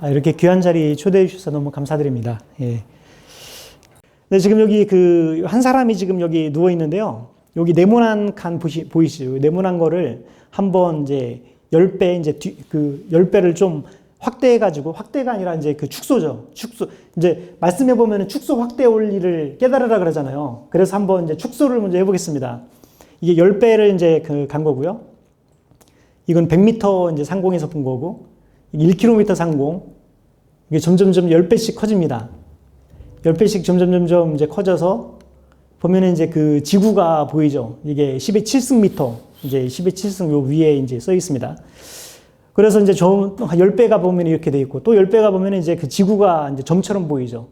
이렇게 귀한 자리 초대해 주셔서 너무 감사드립니다. 예. 네, 지금 여기 한 사람이 지금 여기 누워 있는데요. 여기 네모난 칸 보이시죠? 네모난 거를 한번 이제 10배, 이제 10배를 좀 확대해가지고, 확대가 아니라 이제 축소죠. 축소. 이제 말씀해보면 축소 확대 원리를 깨달으라 그러잖아요. 그래서 한번 이제 축소를 먼저 해보겠습니다. 이게 10배를 이제 간 거고요. 이건 100m 이제 상공에서 본 거고, 1km 상공. 이게 점점점 10배씩 커집니다. 10배씩 점점 이제 커져서 보면은 이제 지구가 보이죠. 이게 10의 7승 이제 10의 7승 요 위에 이제 써 있습니다. 그래서 이제 10배가 보면 이렇게 돼 있고 또 10배가 보면 이제 지구가 이제 점처럼 보이죠.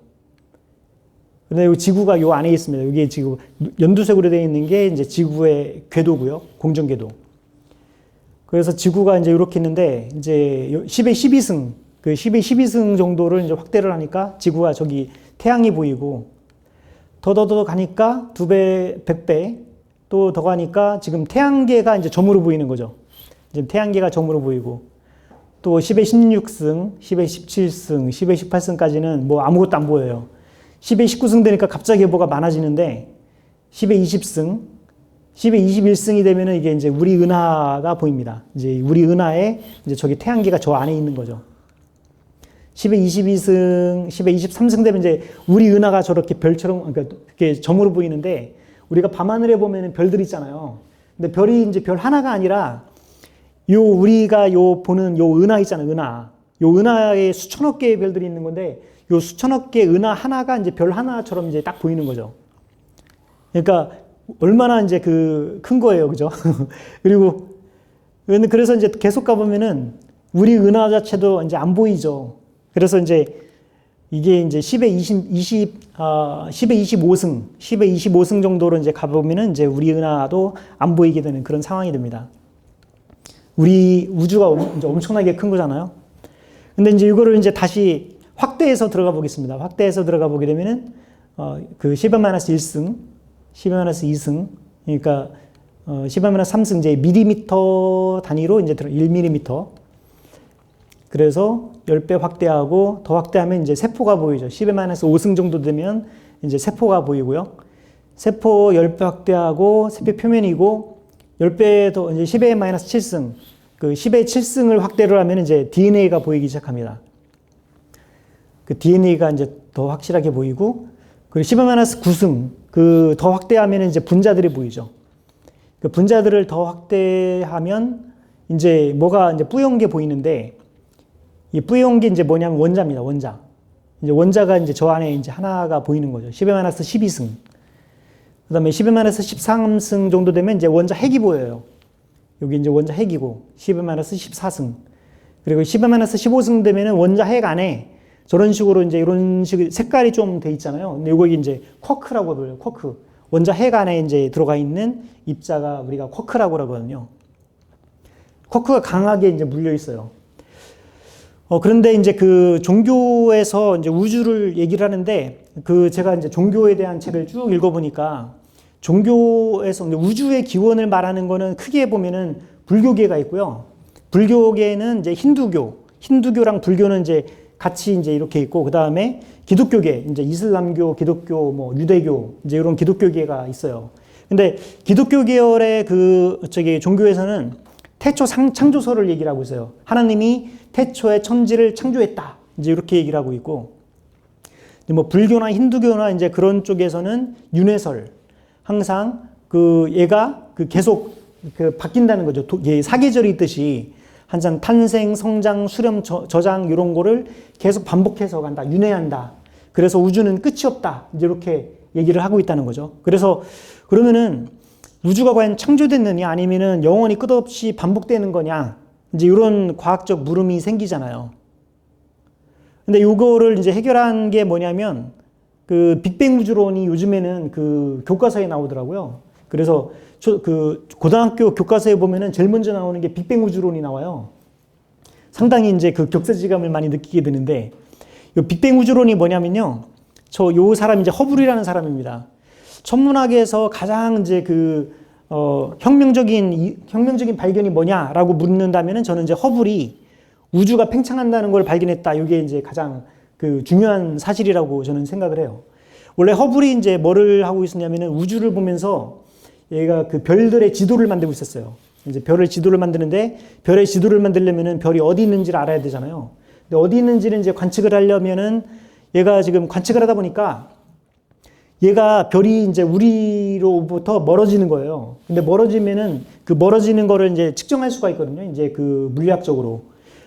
근데 이 지구가 요 안에 있습니다. 여기 지금 연두색으로 되어 있는 게 이제 지구의 궤도고요. 공전 궤도. 그래서 지구가 이제 이렇게 있는데 이제 10의 12승 10의 12승 정도를 이제 확대를 하니까 지구가 저기 태양이 보이고 더 가니까 2배, 100배 또 더 가니까 지금 태양계가 이제 점으로 보이는 거죠. 지금 태양계가 점으로 보이고 또 10의 16승, 10의 17승, 10의 18승까지는 뭐 아무것도 안 보여요. 10의 19승 되니까 갑자기 뭐가 많아지는데 10의 20승, 10의 21승이 되면은 이게 이제 우리 은하가 보입니다. 이제 우리 은하에 이제 저기 태양계가 저 안에 있는 거죠. 10의 22승, 10의 23승 되면 이제 우리 은하가 저렇게 별처럼, 그러니까 이렇게 점으로 보이는데 우리가 밤하늘에 보면 별들이 있잖아요. 근데 별이 이제 별 하나가 아니라 우리가 보는 은하 있잖아요, 은하. 은하에 수천억 개의 별들이 있는 건데 수천억 개의 은하 하나가 이제 별 하나처럼 이제 딱 보이는 거죠. 그러니까 얼마나 이제 큰 거예요, 그죠? 그리고 그래서 이제 계속 가보면은 우리 은하 자체도 이제 안 보이죠. 그래서 이제 이게 이제 10의 25승, 10의 25승 정도로 이제 가보면은 이제 우리 은하도 안 보이게 되는 그런 상황이 됩니다. 우리 우주가 이제 엄청나게 큰 거잖아요. 근데 이제 이거를 이제 다시 확대해서 들어가 보겠습니다. 확대해서 들어가 보게 되면은, 10-1승, 10-2승, 그러니까, 10-3승, 이제 밀리미터 단위로 이제 1mm. 그래서 10배 확대하고 더 확대하면 이제 세포가 보이죠. 10-5승 정도 되면 이제 세포가 보이고요. 세포 10배 확대하고 세포 표면이고 10배 더 이제 10-7승, 10의 7승을 확대를 하면 이제 DNA가 보이기 시작합니다. DNA가 이제 더 확실하게 보이고, 그리고 10-9승, 더 확대하면 이제 분자들이 보이죠. 분자들을 더 확대하면 이제 뭐가 이제 뿌연 게 보이는데, 이 뿌연 게 이제 뭐냐면 원자입니다, 원자. 이제 원자가 이제 저 안에 이제 하나가 보이는 거죠. 10-12승. 그 다음에 10-13승 정도 되면 이제 원자 핵이 보여요. 여기 이제 원자 핵이고, 10-14승. 그리고 10-15승 되면은 원자 핵 안에 저런 식으로 이제 이런 식 색깔이 좀 돼 있잖아요. 근데 이거 이제 쿼크라고 불러요. 쿼크. 원자 핵 안에 이제 들어가 있는 입자가 우리가 쿼크라고 하거든요. 쿼크가 강하게 이제 물려 있어요. 그런데 이제 종교에서 이제 우주를 얘기를 하는데, 제가 이제 종교에 대한 책을 쭉 읽어보니까, 종교에서 우주의 기원을 말하는 거는 크게 보면은 불교계가 있고요. 불교계는 이제 힌두교랑 불교는 이제 같이 이제 이렇게 있고, 그 다음에 기독교계, 이제 이슬람교, 기독교, 뭐 유대교, 이제 이런 기독교계가 있어요. 근데 기독교 계열의 종교에서는 태초 창조설을 얘기를 하고 있어요. 하나님이 태초에 천지를 창조했다. 이제 이렇게 얘기를 하고 있고, 뭐 불교나 힌두교나 이제 그런 쪽에서는 윤회설. 항상 얘가 계속 바뀐다는 거죠. 사계절이 있듯이 항상 탄생, 성장, 수렴, 저장 이런 거를 계속 반복해서 간다. 윤회한다. 그래서 우주는 끝이 없다. 이제 이렇게 얘기를 하고 있다는 거죠. 그래서 그러면은 우주가 과연 창조됐느냐 아니면은 영원히 끝없이 반복되는 거냐, 이제 이런 과학적 물음이 생기잖아요. 근데 요거를 이제 해결한 게 뭐냐면 빅뱅 우주론이 요즘에는 교과서에 나오더라고요. 그래서 고등학교 교과서에 보면은 제일 먼저 나오는 게 빅뱅 우주론이 나와요. 상당히 이제 격세지감을 많이 느끼게 되는데, 요 빅뱅 우주론이 뭐냐면요. 요 사람이 이제 허블이라는 사람입니다. 천문학에서 가장 이제 혁명적인 발견이 뭐냐라고 묻는다면은 저는 이제 허블이 우주가 팽창한다는 걸 발견했다. 이게 이제 가장 그 중요한 사실이라고 저는 생각을 해요. 원래 허블이 이제 뭐를 하고 있었냐면은 우주를 보면서 얘가 그 별들의 지도를 만들고 있었어요. 이제 별의 지도를 만드는데 별의 지도를 만들려면은 별이 어디 있는지를 알아야 되잖아요. 근데 어디 있는지를 이제 관측을 하려면은 얘가 지금 관측을 하다 보니까 얘가 별이 이제 우리로부터 멀어지는 거예요. 근데 멀어지면은 그 멀어지는 거를 이제 측정할 수가 있거든요. 이제 그 물리학적으로.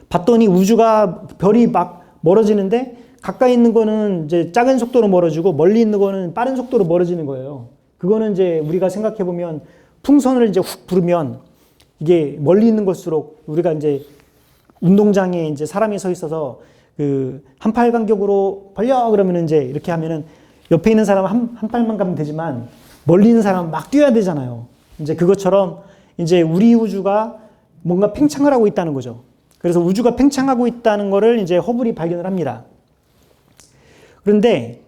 봤더니 우주가 별이 막 멀어지는데 가까이 있는 거는 이제 작은 속도로 멀어지고 멀리 있는 거는 빠른 속도로 멀어지는 거예요. 그거는 이제 우리가 생각해 보면 풍선을 이제 훅 부르면 이게 멀리 있는 것일수록 우리가 이제 운동장에 이제 사람이 서 있어서 그 한 팔 간격으로 벌려 그러면 이제 이렇게 하면은 옆에 있는 사람은 한 팔만 가면 되지만 멀리 있는 사람은 막 뛰어야 되잖아요. 이제 그것처럼 이제 우리 우주가 뭔가 팽창을 하고 있다는 거죠. 그래서 우주가 팽창하고 있다는 거를 이제 허블이 발견을 합니다. 그런데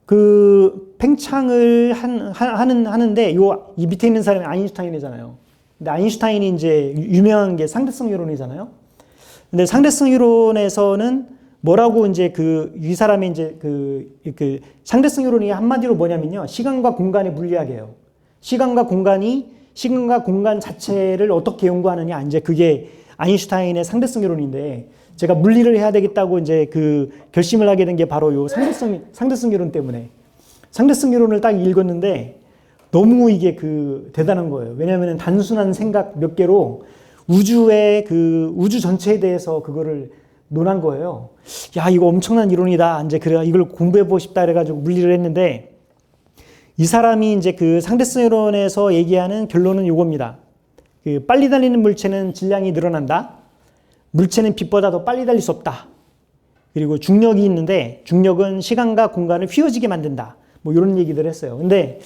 그 팽창을 하는데 이 밑에 있는 사람이 아인슈타인이잖아요. 근데 아인슈타인이 이제 유명한 게 상대성 이론이잖아요. 근데 상대성 이론에서는 뭐라고 이제 이 사람이 이제 그 상대성 이론이 한마디로 뭐냐면요. 시간과 공간의 물리학이에요. 시간과 공간 자체를 어떻게 연구하느냐. 이제 그게 아인슈타인의 상대성 이론인데 제가 물리를 해야 되겠다고 이제 그 결심을 하게 된 게 바로 요 상대성 이론 때문에. 상대성 이론을 딱 읽었는데 너무 이게 대단한 거예요. 왜냐하면 단순한 생각 몇 개로 우주 전체에 대해서 그거를 논한 거예요. 야, 이거 엄청난 이론이다. 이제 그래 이걸 공부해보고 싶다 그래가지고 물리를 했는데 이 사람이 이제 그 상대성 이론에서 얘기하는 결론은 요겁니다. 그 빨리 달리는 물체는 질량이 늘어난다. 물체는 빛보다 더 빨리 달릴 수 없다. 그리고 중력이 있는데 중력은 시간과 공간을 휘어지게 만든다. 뭐 이런 얘기들을 했어요. 근데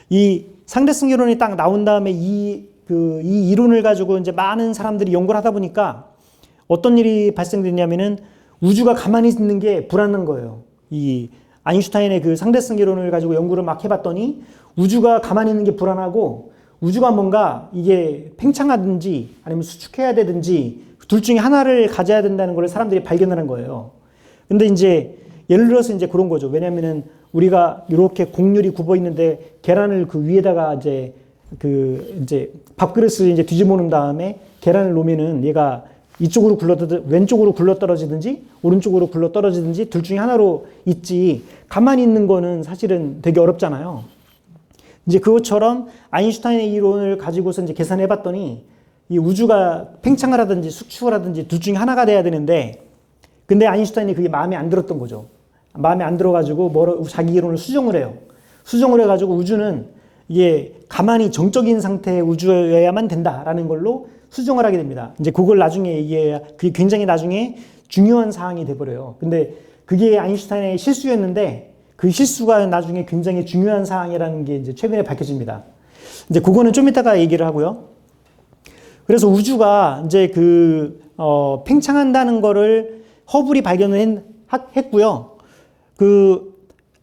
이 상대성 이론이 딱 나온 다음에 이 이론을 가지고 이제 많은 사람들이 연구를 하다 보니까 어떤 일이 발생됐냐면은 우주가 가만히 있는 게 불안한 거예요. 이 아인슈타인의 그 상대성 이론을 가지고 연구를 막 해봤더니 우주가 가만히 있는 게 불안하고 우주가 뭔가 이게 팽창하든지 아니면 수축해야 되든지 둘 중에 하나를 가져야 된다는 걸 사람들이 발견하는 거예요. 근데 이제 예를 들어서 이제 그런 거죠. 왜냐면은 우리가 이렇게 곡률이 굽어 있는데 계란을 그 위에다가 이제 밥그릇을 이제 뒤집어 놓은 다음에 계란을 놓으면은 얘가 이쪽으로 왼쪽으로 굴러 떨어지든지 오른쪽으로 굴러 떨어지든지 둘 중에 하나로 있지 가만히 있는 거는 사실은 되게 어렵잖아요. 이제 그것처럼 아인슈타인의 이론을 가지고서 이제 계산해 봤더니 이 우주가 팽창을 하든지 수축을 하든지 둘 중에 하나가 돼야 되는데 근데 아인슈타인이 그게 마음에 안 들었던 거죠. 마음에 안 들어가지고 자기 이론을 수정을 해요. 수정을 해가지고 우주는 이게 가만히 정적인 상태의 우주여야만 된다라는 걸로 수정을 하게 됩니다. 이제 그걸 나중에 얘기해야 그게 굉장히 나중에 중요한 사항이 돼버려요. 근데 그게 아인슈타인의 실수였는데 그 실수가 나중에 굉장히 중요한 사항이라는 게 이제 최근에 밝혀집니다. 이제 그거는 좀 이따가 얘기를 하고요. 그래서 우주가 이제 팽창한다는 거를 허블이 발견을 했고요.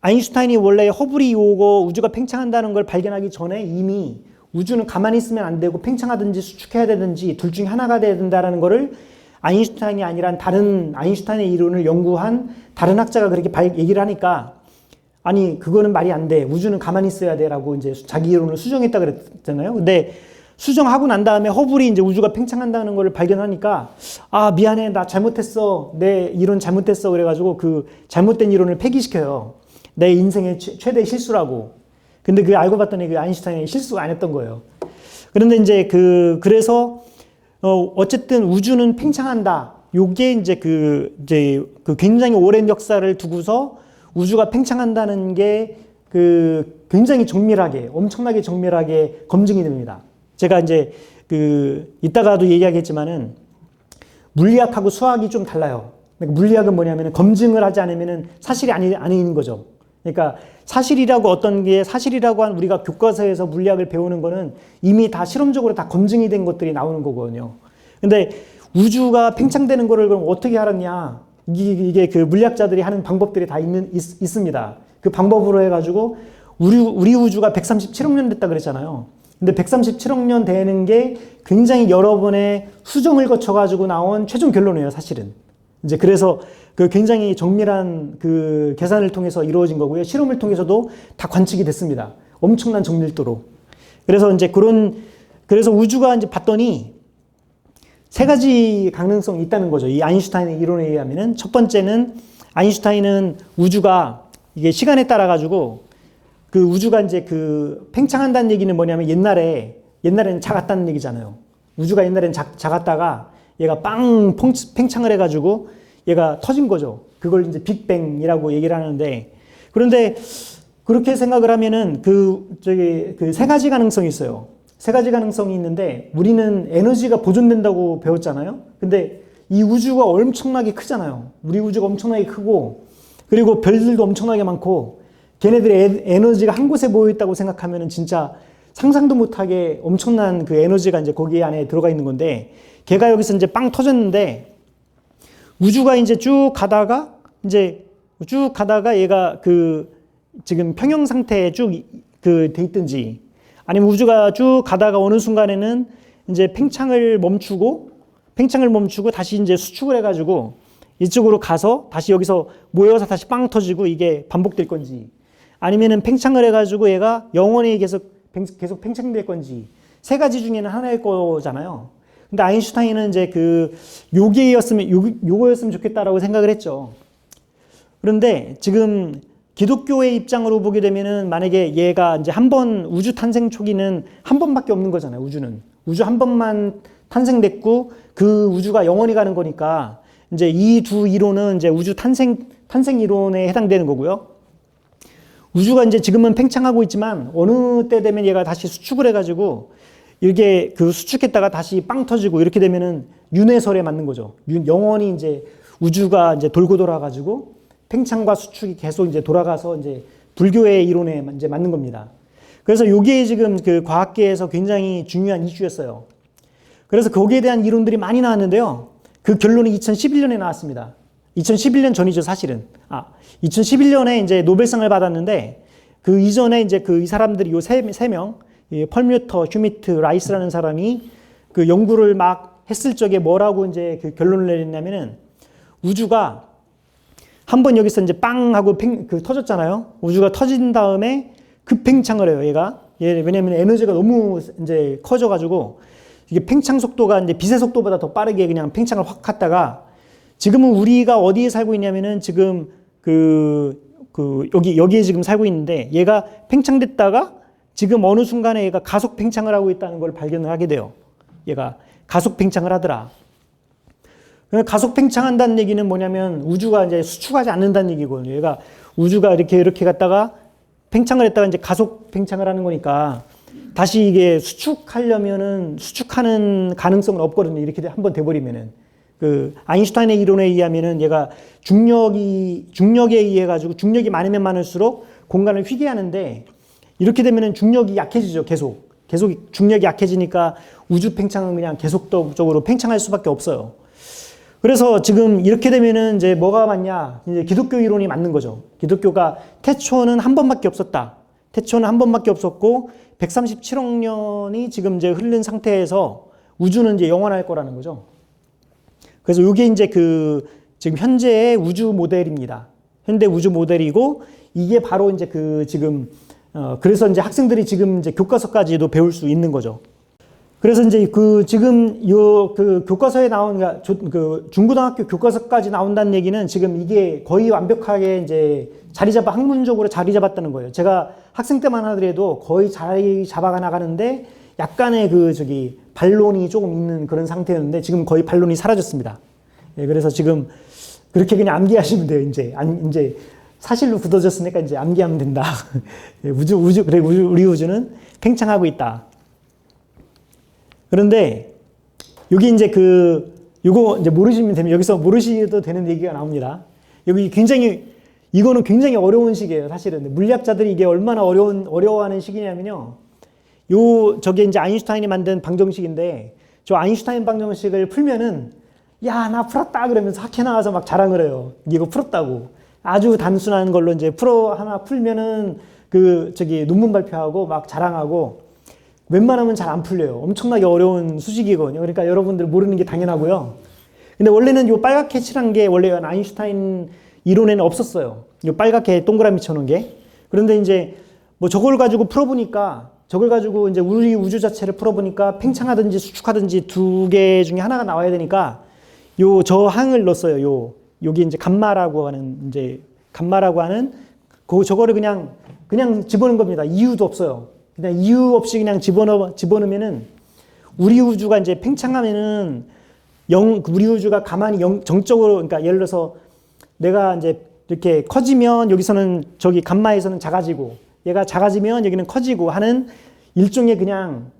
아인슈타인이 원래 허블이 오고 우주가 팽창한다는 걸 발견하기 전에 이미 우주는 가만히 있으면 안 되고 팽창하든지 수축해야 되든지 둘 중에 하나가 돼야 된다는 거를 아인슈타인이 아니라 다른 아인슈타인의 이론을 연구한 다른 학자가 그렇게 얘기를 하니까 아니 그거는 말이 안 돼. 우주는 가만히 있어야 돼라고 이제 자기 이론을 수정했다 그랬잖아요. 근데 수정하고 난 다음에 허블이 이제 우주가 팽창한다는 걸 발견하니까 아 미안해 나 잘못했어 내 이론 잘못했어 그래가지고 그 잘못된 이론을 폐기시켜요. 내 인생의 최대 실수라고. 근데 알고 봤더니 아인슈타인이 실수 안 했던 거예요. 그런데 이제 그래서 어쨌든 우주는 팽창한다. 요게 이제 굉장히 오랜 역사를 두고서 우주가 팽창한다는 게 굉장히 엄청나게 정밀하게 검증이 됩니다. 제가 이제 이따가도 얘기하겠지만은 물리학하고 수학이 좀 달라요. 그러니까 물리학은 뭐냐면은 검증을 하지 않으면은 사실이 아닌 거죠. 그러니까 어떤 게 사실이라고 한 우리가 교과서에서 물리학을 배우는 거는 이미 다 실험적으로 다 검증이 된 것들이 나오는 거거든요. 근데 우주가 팽창되는 거를 그럼 어떻게 알았냐? 이게 그 물리학자들이 하는 방법들이 다 있습니다. 그 방법으로 해가지고 우리 우주가 137억 년 됐다 그랬잖아요. 근데 137억 년 되는 게 굉장히 여러 번의 수정을 거쳐가지고 나온 최종 결론이에요, 사실은. 이제 그래서 그 굉장히 정밀한 그 계산을 통해서 이루어진 거고요. 실험을 통해서도 다 관측이 됐습니다. 엄청난 정밀도로. 그래서 이제 그래서 우주가 이제 봤더니 세 가지 가능성이 있다는 거죠. 이 아인슈타인의 이론에 의하면은 첫 번째는 아인슈타인은 우주가 이게 시간에 따라 가지고 그 우주가 이제 그 팽창한다는 얘기는 뭐냐면 옛날에는 작았다는 얘기잖아요. 우주가 옛날에는 작았다가 얘가 팽창을 해가지고 얘가 터진 거죠. 그걸 이제 빅뱅이라고 얘기를 하는데, 그런데 그렇게 생각을 하면은 그 세 가지 가능성이 있어요. 세 가지 가능성이 있는데 우리는 에너지가 보존된다고 배웠잖아요. 근데 이 우주가 엄청나게 크잖아요. 우리 우주가 엄청나게 크고 그리고 별들도 엄청나게 많고 걔네들의 에너지가 한 곳에 모여 있다고 생각하면은 진짜 상상도 못하게 엄청난 그 에너지가 이제 거기 안에 들어가 있는 건데, 걔가 여기서 이제 빵 터졌는데 우주가 이제 쭉 가다가 얘가 그 지금 평형 상태에 쭉 그 돼 있든지 아니면 우주가 쭉 가다가 어느 순간에는 이제 팽창을 멈추고 다시 이제 수축을 해가지고 이쪽으로 가서 다시 여기서 모여서 다시 빵 터지고 이게 반복될 건지, 아니면은 팽창을 해가지고 얘가 영원히 계속 팽창될 건지, 세 가지 중에는 하나일 거잖아요. 근데 아인슈타인은 이제 요거였으면 좋겠다라고 생각을 했죠. 그런데 지금 기독교의 입장으로 보게 되면은 만약에 얘가 이제 우주 탄생 초기는 한 번밖에 없는 거잖아요. 우주 한 번만 탄생됐고 그 우주가 영원히 가는 거니까 이제 이 두 이론은 이제 우주 탄생 이론에 해당되는 거고요. 우주가 이제 지금은 팽창하고 있지만 어느 때 되면 얘가 다시 수축을 해가지고 이게 그 수축했다가 다시 빵 터지고 이렇게 되면은 윤회설에 맞는 거죠. 영원히 이제 우주가 이제 돌고 돌아가지고 팽창과 수축이 계속 이제 돌아가서 이제 불교의 이론에 이제 맞는 겁니다. 그래서 이게 지금 그 과학계에서 굉장히 중요한 이슈였어요. 그래서 거기에 대한 이론들이 많이 나왔는데요. 그 결론이 2011년에 나왔습니다. 2011년 전이죠, 사실은. 2011년에 이제 노벨상을 받았는데 그 이전에 이제 이 사람들이 요 세 명, 펄뮤터, 휴미트, 라이스라는 사람이 그 연구를 막 했을 적에 뭐라고 이제 그 결론을 내렸냐면은 우주가 한번 여기서 이제 빵 하고 터졌잖아요. 우주가 터진 다음에 급팽창을 해요, 얘가. 왜냐면 에너지가 너무 이제 커져가지고 이게 팽창 속도가 이제 빛의 속도보다 더 빠르게 그냥 팽창을 확 갔다가 지금은 우리가 어디에 살고 있냐면은 지금 여기에 지금 살고 있는데 얘가 팽창됐다가 지금 어느 순간에 얘가 가속 팽창을 하고 있다는 걸 발견을 하게 돼요. 얘가 가속 팽창을 하더라. 가속 팽창한다는 얘기는 뭐냐면 우주가 이제 수축하지 않는다는 얘기거든요. 얘가 우주가 이렇게 갔다가 팽창을 했다가 이제 가속 팽창을 하는 거니까 다시 이게 수축하는 가능성은 없거든요. 이렇게 한번 돼버리면은. 그 아인슈타인의 이론에 의하면은 얘가 중력에 의해 가지고 중력이 많으면 많을수록 공간을 휘게 하는데 이렇게 되면은 중력이 약해지죠. 계속 중력이 약해지니까 우주 팽창은 그냥 계속적으로 팽창할 수밖에 없어요. 그래서 지금 이렇게 되면은 이제 뭐가 맞냐? 이제 기독교 이론이 맞는 거죠. 기독교가 태초는 한 번밖에 없었다. 태초는 한 번밖에 없었고 137억 년이 지금 이제 흐른 상태에서 우주는 이제 영원할 거라는 거죠. 그래서 이게 이제 지금 현재의 우주 모델입니다. 현대 우주 모델이고 이게 바로 이제 그래서 이제 학생들이 지금 이제 교과서까지도 배울 수 있는 거죠. 그래서 이제 지금 교과서에 나온 중고등학교 교과서까지 나온다는 얘기는 지금 이게 거의 완벽하게 이제 학문적으로 자리 잡았다는 거예요. 제가 학생 때만 하더라도 거의 자리 잡아가 나가는데 약간의 반론이 조금 있는 그런 상태였는데 지금 거의 반론이 사라졌습니다. 예, 그래서 지금 그렇게 그냥 암기하시면 돼요. 이제 사실로 굳어졌으니까 이제 암기하면 된다. 우리 우주는 팽창하고 있다. 그런데 여기 이제 이거 이제 모르시면 되면 여기서 모르셔도 되는 얘기가 나옵니다. 이거는 굉장히 어려운 식이에요, 사실은. 물리학자들이 이게 얼마나 어려워하는 식이냐면요. 저게 이제 아인슈타인이 만든 방정식인데, 저 아인슈타인 방정식을 풀면은, 야, 나 풀었다! 그러면서 학회 나와서 막 자랑을 해요. 이거 풀었다고. 아주 단순한 걸로 이제 하나 풀면은, 논문 발표하고 막 자랑하고, 웬만하면 잘 안 풀려요. 엄청나게 어려운 수식이거든요. 그러니까 여러분들 모르는 게 당연하고요. 근데 원래는 요 빨갛게 칠한 게 원래 아인슈타인 이론에는 없었어요. 요 빨갛게 동그라미 쳐놓은 게. 그런데 이제 뭐 저걸 가지고 풀어보니까 저걸 가지고 이제 우리 우주 자체를 풀어보니까 팽창하든지 수축하든지 두 개 중에 하나가 나와야 되니까 요 저 항을 넣었어요. 여기 이제 감마라고 하는 저거를 그냥 집어넣은 겁니다. 이유도 없어요. 그냥 이유 없이 그냥 집어넣으면은 우리 우주가 이제 팽창하면은 우리 우주가 가만히 정적으로, 그러니까 예를 들어서 내가 이제 이렇게 커지면 여기서는 저기 감마에서는 작아지고 얘가 작아지면 여기는 커지고 하는 일종의 그냥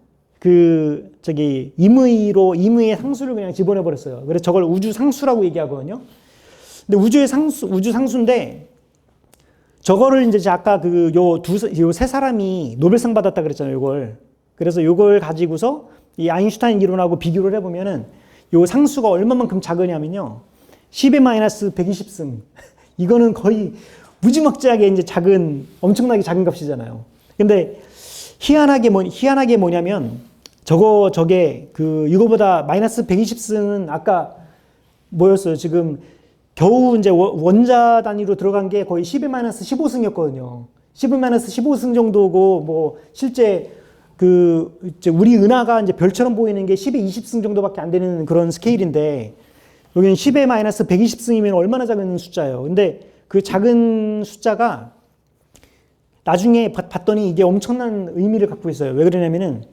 임의의 상수를 그냥 집어넣어 버렸어요. 그래서 저걸 우주 상수라고 얘기하거든요. 근데 우주 상수인데 저거를 이제 아까 요 세 사람이 노벨상 받았다 그랬잖아요, 요걸. 그래서 요걸 가지고서 이 아인슈타인 이론하고 비교를 해보면은 요 상수가 얼마만큼 작으냐면요. 10의 마이너스 120승. 이거는 거의 무지막지하게 이제 엄청나게 작은 값이잖아요. 근데 희한하게 뭐냐면 저게 이거보다 마이너스 120승은 아까 뭐였어요? 지금 겨우 이제 원자 단위로 들어간 게 거의 10의 마이너스 15승이었거든요. 10의 마이너스 15승 정도고 뭐 실제 이제 우리 은하가 이제 별처럼 보이는 게 10의 20승 정도밖에 안 되는 그런 스케일인데 여기는 10의 마이너스 120승이면 얼마나 작은 숫자예요. 근데 그 작은 숫자가 나중에 봤더니 이게 엄청난 의미를 갖고 있어요. 왜 그러냐면은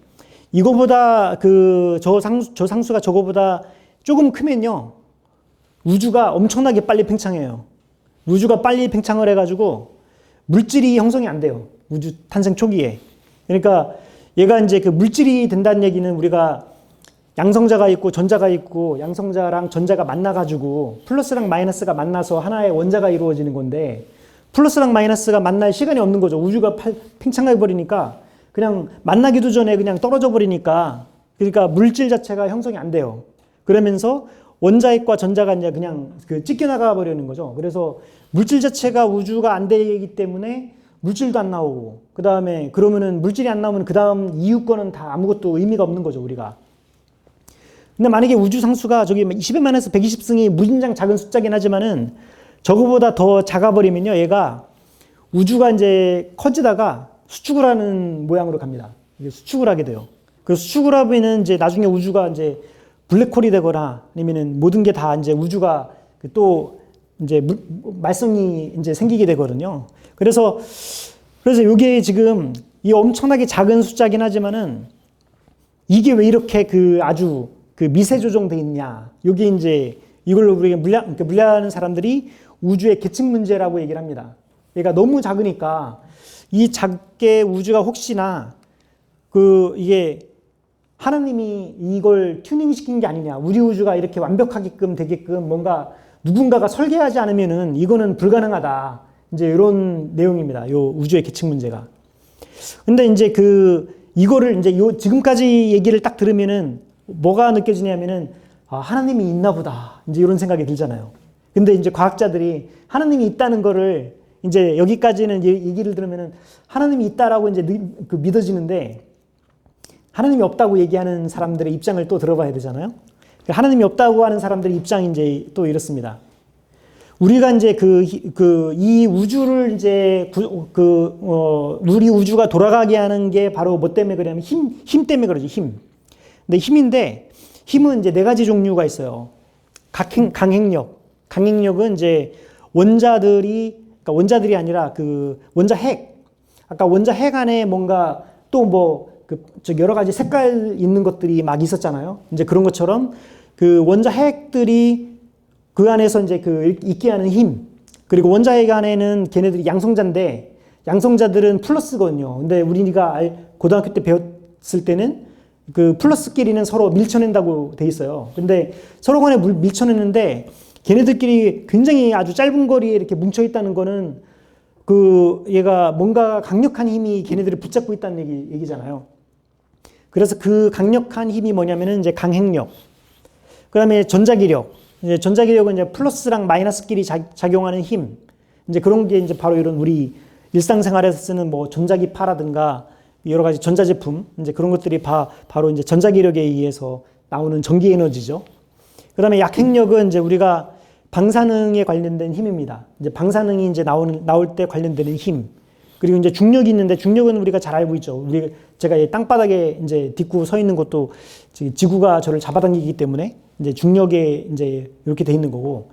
이거보다 저 상수가 저거보다 조금 크면요. 우주가 엄청나게 빨리 팽창해요. 우주가 빨리 팽창을 해가지고 물질이 형성이 안 돼요. 우주 탄생 초기에. 그러니까 얘가 이제 물질이 된다는 얘기는 우리가 양성자가 있고 전자가 있고 양성자랑 전자가 만나가지고 플러스랑 마이너스가 만나서 하나의 원자가 이루어지는 건데 플러스랑 마이너스가 만날 시간이 없는 거죠. 우주가 팽창해 버리니까 그냥 만나기도 전에 그냥 떨어져 버리니까 그러니까 물질 자체가 형성이 안 돼요. 그러면서 원자핵과 전자가 이제 그냥 찢겨나가 버리는 거죠. 그래서 물질 자체가 우주가 안 되기 때문에 물질도 안 나오고 그다음에 그러면은 물질이 안 나오면 그다음 이유 거는 다 아무것도 의미가 없는 거죠, 우리가. 근데 만약에 우주 상수가 저기 10의 마이너스 120승이 무진장 작은 숫자긴 하지만은 저거보다 더 작아버리면요, 얘가 우주가 이제 커지다가 수축을 하는 모양으로 갑니다. 이게 수축을 하게 돼요. 그 수축을 하면은 이제 나중에 우주가 이제 블랙홀이 되거나 아니면은 모든 게 다 이제 우주가 또 이제 말썽이 이제 생기게 되거든요. 그래서 이게 지금 이 엄청나게 작은 숫자긴 하지만은 이게 왜 이렇게 아주 미세 조정돼 있냐. 여기 이제 이걸로 우리가 물리하는 사람들이 우주의 계층 문제라고 얘기를 합니다. 얘가 너무 작으니까 이 작게 우주가 혹시나 이게 하나님이 이걸 튜닝시킨 게 아니냐. 우리 우주가 이렇게 완벽하게끔 되게끔 뭔가 누군가가 설계하지 않으면은 이거는 불가능하다. 이제 이런 내용입니다. 요 우주의 계층 문제가. 근데 이제 이거를 이제 지금까지 얘기를 딱 들으면은 뭐가 느껴지냐면은 하나님이 있나 보다. 이제 이런 생각이 들잖아요. 근데 이제 과학자들이 하나님이 있다는 거를 이제 여기까지는 얘기를 들으면은 하나님이 있다라고 이제 믿어지는데 하나님이 없다고 얘기하는 사람들의 입장을 또 들어봐야 되잖아요. 하나님이 없다고 하는 사람들의 입장이 이제 또 이렇습니다. 우리가 이제 이 우주를 이제 우리 우주가 돌아가게 하는 게 바로 뭐 때문에 그러냐면 힘 때문에 그러죠. 힘. 근데 힘은 이제 4가지 종류가 있어요. 강행력. 강행력은 이제 그러니까 원자들이 아니라 원자핵. 아까 원자핵 안에 뭔가 또 뭐 여러 가지 색깔 있는 것들이 막 있었잖아요. 이제 그런 것처럼 원자핵들이 그 안에서 이제 있게 하는 힘. 그리고 원자핵 안에는 걔네들이 양성자인데 양성자들은 플러스거든요. 근데 우리가 고등학교 때 배웠을 때는 플러스끼리는 서로 밀쳐낸다고 돼 있어요. 근데 서로 간에 밀쳐내는데 걔네들끼리 굉장히 아주 짧은 거리에 이렇게 뭉쳐 있다는 거는 얘가 뭔가 강력한 힘이 걔네들을 붙잡고 있다는 얘기잖아요. 그래서 그 강력한 힘이 뭐냐면은 이제 강행력. 그 다음에 전자기력. 이제 전자기력은 이제 플러스랑 마이너스끼리 작용하는 힘. 이제 그런 게 이제 바로 이런 우리 일상생활에서 쓰는 뭐 전자기파라든가 여러 가지 전자제품, 이제 그런 것들이 바로 이제 전자기력에 의해서 나오는 전기 에너지죠. 그 다음에 약행력은 이제 우리가 방사능에 관련된 힘입니다. 이제 방사능이 이제 나올 때 관련되는 힘. 그리고 이제 중력이 있는데 중력은 우리가 잘 알고 있죠. 제가 이 땅바닥에 이제 딛고 서 있는 것도 지구가 저를 잡아당기기 때문에 이제 중력에 이제 이렇게 돼 있는 거고.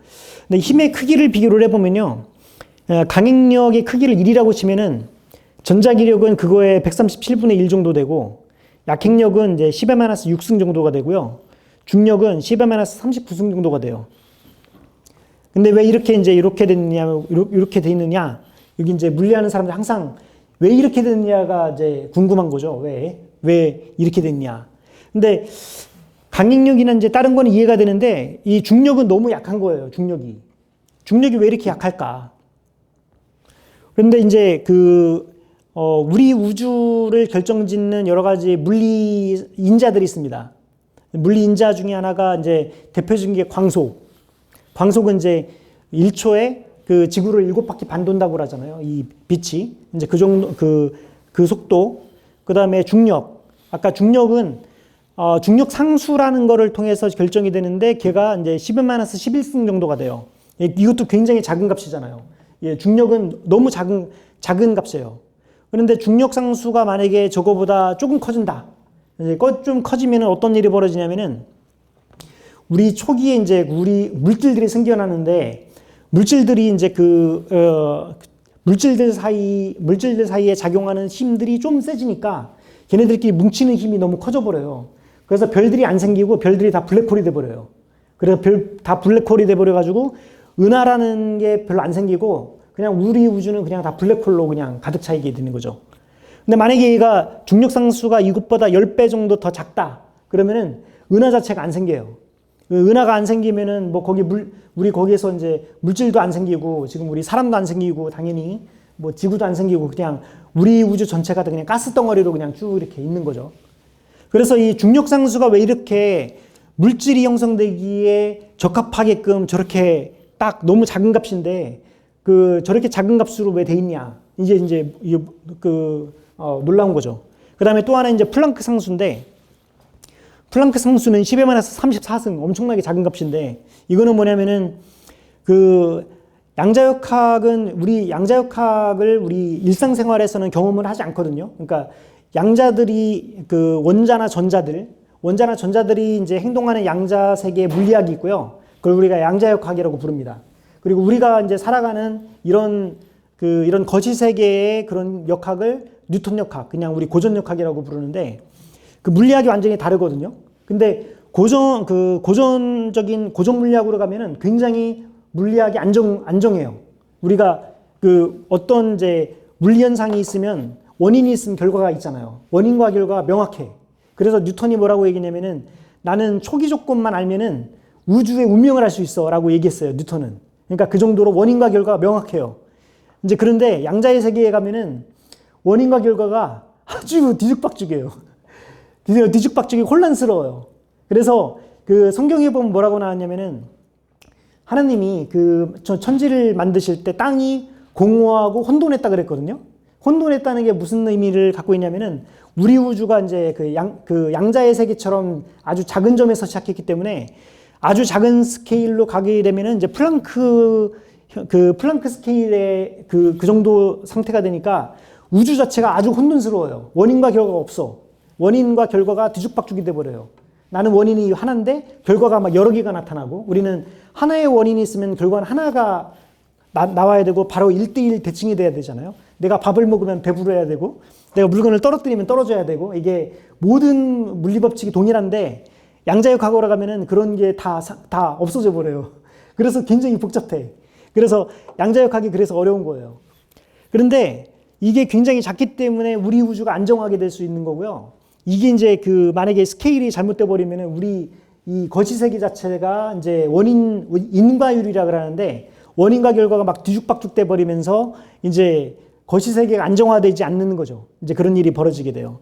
근데 힘의 크기를 비교를 해보면요. 강행력의 크기를 1이라고 치면은 전자기력은 그거의 137분의 1 정도 되고, 약행력은 이제 10의 6승 정도가 되고요. 중력은 10의 39승 정도가 돼요. 근데 왜 이렇게 이렇게 돼 있느냐? 여기 이제 물리하는 사람들 항상 왜 이렇게 됐냐가 이제 궁금한 거죠. 왜 이렇게 됐냐? 근데 강행력이나 이제 다른 거는 이해가 되는데 이 중력은 너무 약한 거예요. 중력이 왜 이렇게 약할까? 그런데 이제 우리 우주를 결정짓는 여러 가지 물리 인자들이 있습니다. 물리 인자 중에 하나가 이제 대표적인 게 광속. 광속은 이제 1초에 그 지구를 7바퀴 반 돈다고 그러잖아요. 이 빛이. 이제 그 정도, 그 속도. 그 다음에 중력. 아까 중력은, 중력 상수라는 거를 통해서 결정이 되는데 걔가 이제 10의 11승 정도가 돼요. 이것도 굉장히 작은 값이잖아요. 예, 중력은 너무 작은 값이에요. 그런데 중력 상수가 만약에 저거보다 조금 커진다. 이제 좀 커지면 어떤 일이 벌어지냐면은 우리 초기에 이제 우리 물질들이 생겨나는데 물질들이 이제 물질들 사이에 작용하는 힘들이 좀 세지니까 걔네들끼리 뭉치는 힘이 너무 커져 버려요. 그래서 별들이 안 생기고 별들이 다 블랙홀이 돼 버려요. 그래서 다 블랙홀이 돼 버려 가지고 은하라는 게 별로 안 생기고 그냥 우리 우주는 그냥 다 블랙홀로 그냥 가득 차 있게 되는 거죠. 근데 만약에 얘가 중력 상수가 이것보다 10배 정도 더 작다. 그러면은 은하 자체가 안 생겨요. 은하가 안 생기면은 뭐 우리 거기에서 이제 물질도 안 생기고 지금 우리 사람도 안 생기고 당연히 뭐 지구도 안 생기고 그냥 우리 우주 전체가 그냥 가스 덩어리로 그냥 쭉 이렇게 있는 거죠. 그래서 이 중력 상수가 왜 이렇게 물질이 형성되기에 적합하게끔 저렇게 딱 너무 작은 값인데 저렇게 작은 값으로 왜 돼 있냐. 이제 놀라운 거죠. 그 다음에 또 하나 이제 플랑크 상수인데 플랑크 상수는 10의 34승 엄청나게 작은 값인데 이거는 뭐냐면은 양자역학을 우리 일상생활에서는 경험을 하지 않거든요. 그러니까 양자들이 원자나 전자들이 이제 행동하는 양자 세계의 물리학이 있고요. 그걸 우리가 양자역학이라고 부릅니다. 그리고 우리가 이제 살아가는 이런 거시 세계의 그런 역학을 뉴턴 역학, 그냥 우리 고전 역학이라고 부르는데 그 물리학이 완전히 다르거든요. 근데 고전 물리학으로 가면은 굉장히 물리학이 안정해요. 우리가 어떤 이제 물리 현상이 있으면 원인이 있으면 결과가 있잖아요. 원인과 결과가 명확해. 그래서 뉴턴이 뭐라고 얘기냐면은 나는 초기 조건만 알면은 우주의 운명을 알 수 있어라고 얘기했어요. 뉴턴은. 그러니까 그 정도로 원인과 결과가 명확해요. 이제 그런데 양자의 세계에 가면은 원인과 결과가 아주 뒤죽박죽이에요. 뒤죽박죽이 혼란스러워요. 그래서 성경에 보면 뭐라고 나왔냐면은 하나님이 천지를 만드실 때 땅이 공허하고 혼돈했다 그랬거든요. 혼돈했다는 게 무슨 의미를 갖고 있냐면은 우리 우주가 이제 양자의 세계처럼 아주 작은 점에서 시작했기 때문에 아주 작은 스케일로 가게 되면은 이제 플랑크 스케일의 그 정도 상태가 되니까 우주 자체가 아주 혼돈스러워요. 원인과 결과가 없어. 원인과 결과가 뒤죽박죽이 돼버려요. 나는 원인이 하나인데 결과가 막 여러 개가 나타나고 우리는 하나의 원인이 있으면 결과는 하나가 나와야 되고 바로 1대1 대칭이 돼야 되잖아요. 내가 밥을 먹으면 배부르야 되고 내가 물건을 떨어뜨리면 떨어져야 되고 이게 모든 물리법칙이 동일한데 양자역학으로 가면은 그런 게 다 없어져 버려요. 그래서 굉장히 복잡해. 그래서 양자역학이 그래서 어려운 거예요. 그런데 이게 굉장히 작기 때문에 우리 우주가 안정하게 될 수 있는 거고요. 이게 이제 만약에 스케일이 잘못돼 버리면은 우리 이 거시세계 자체가 이제 인과율이라 그러는데 원인과 결과가 막 뒤죽박죽 돼 버리면서 이제 거시세계가 안정화되지 않는 거죠. 이제 그런 일이 벌어지게 돼요.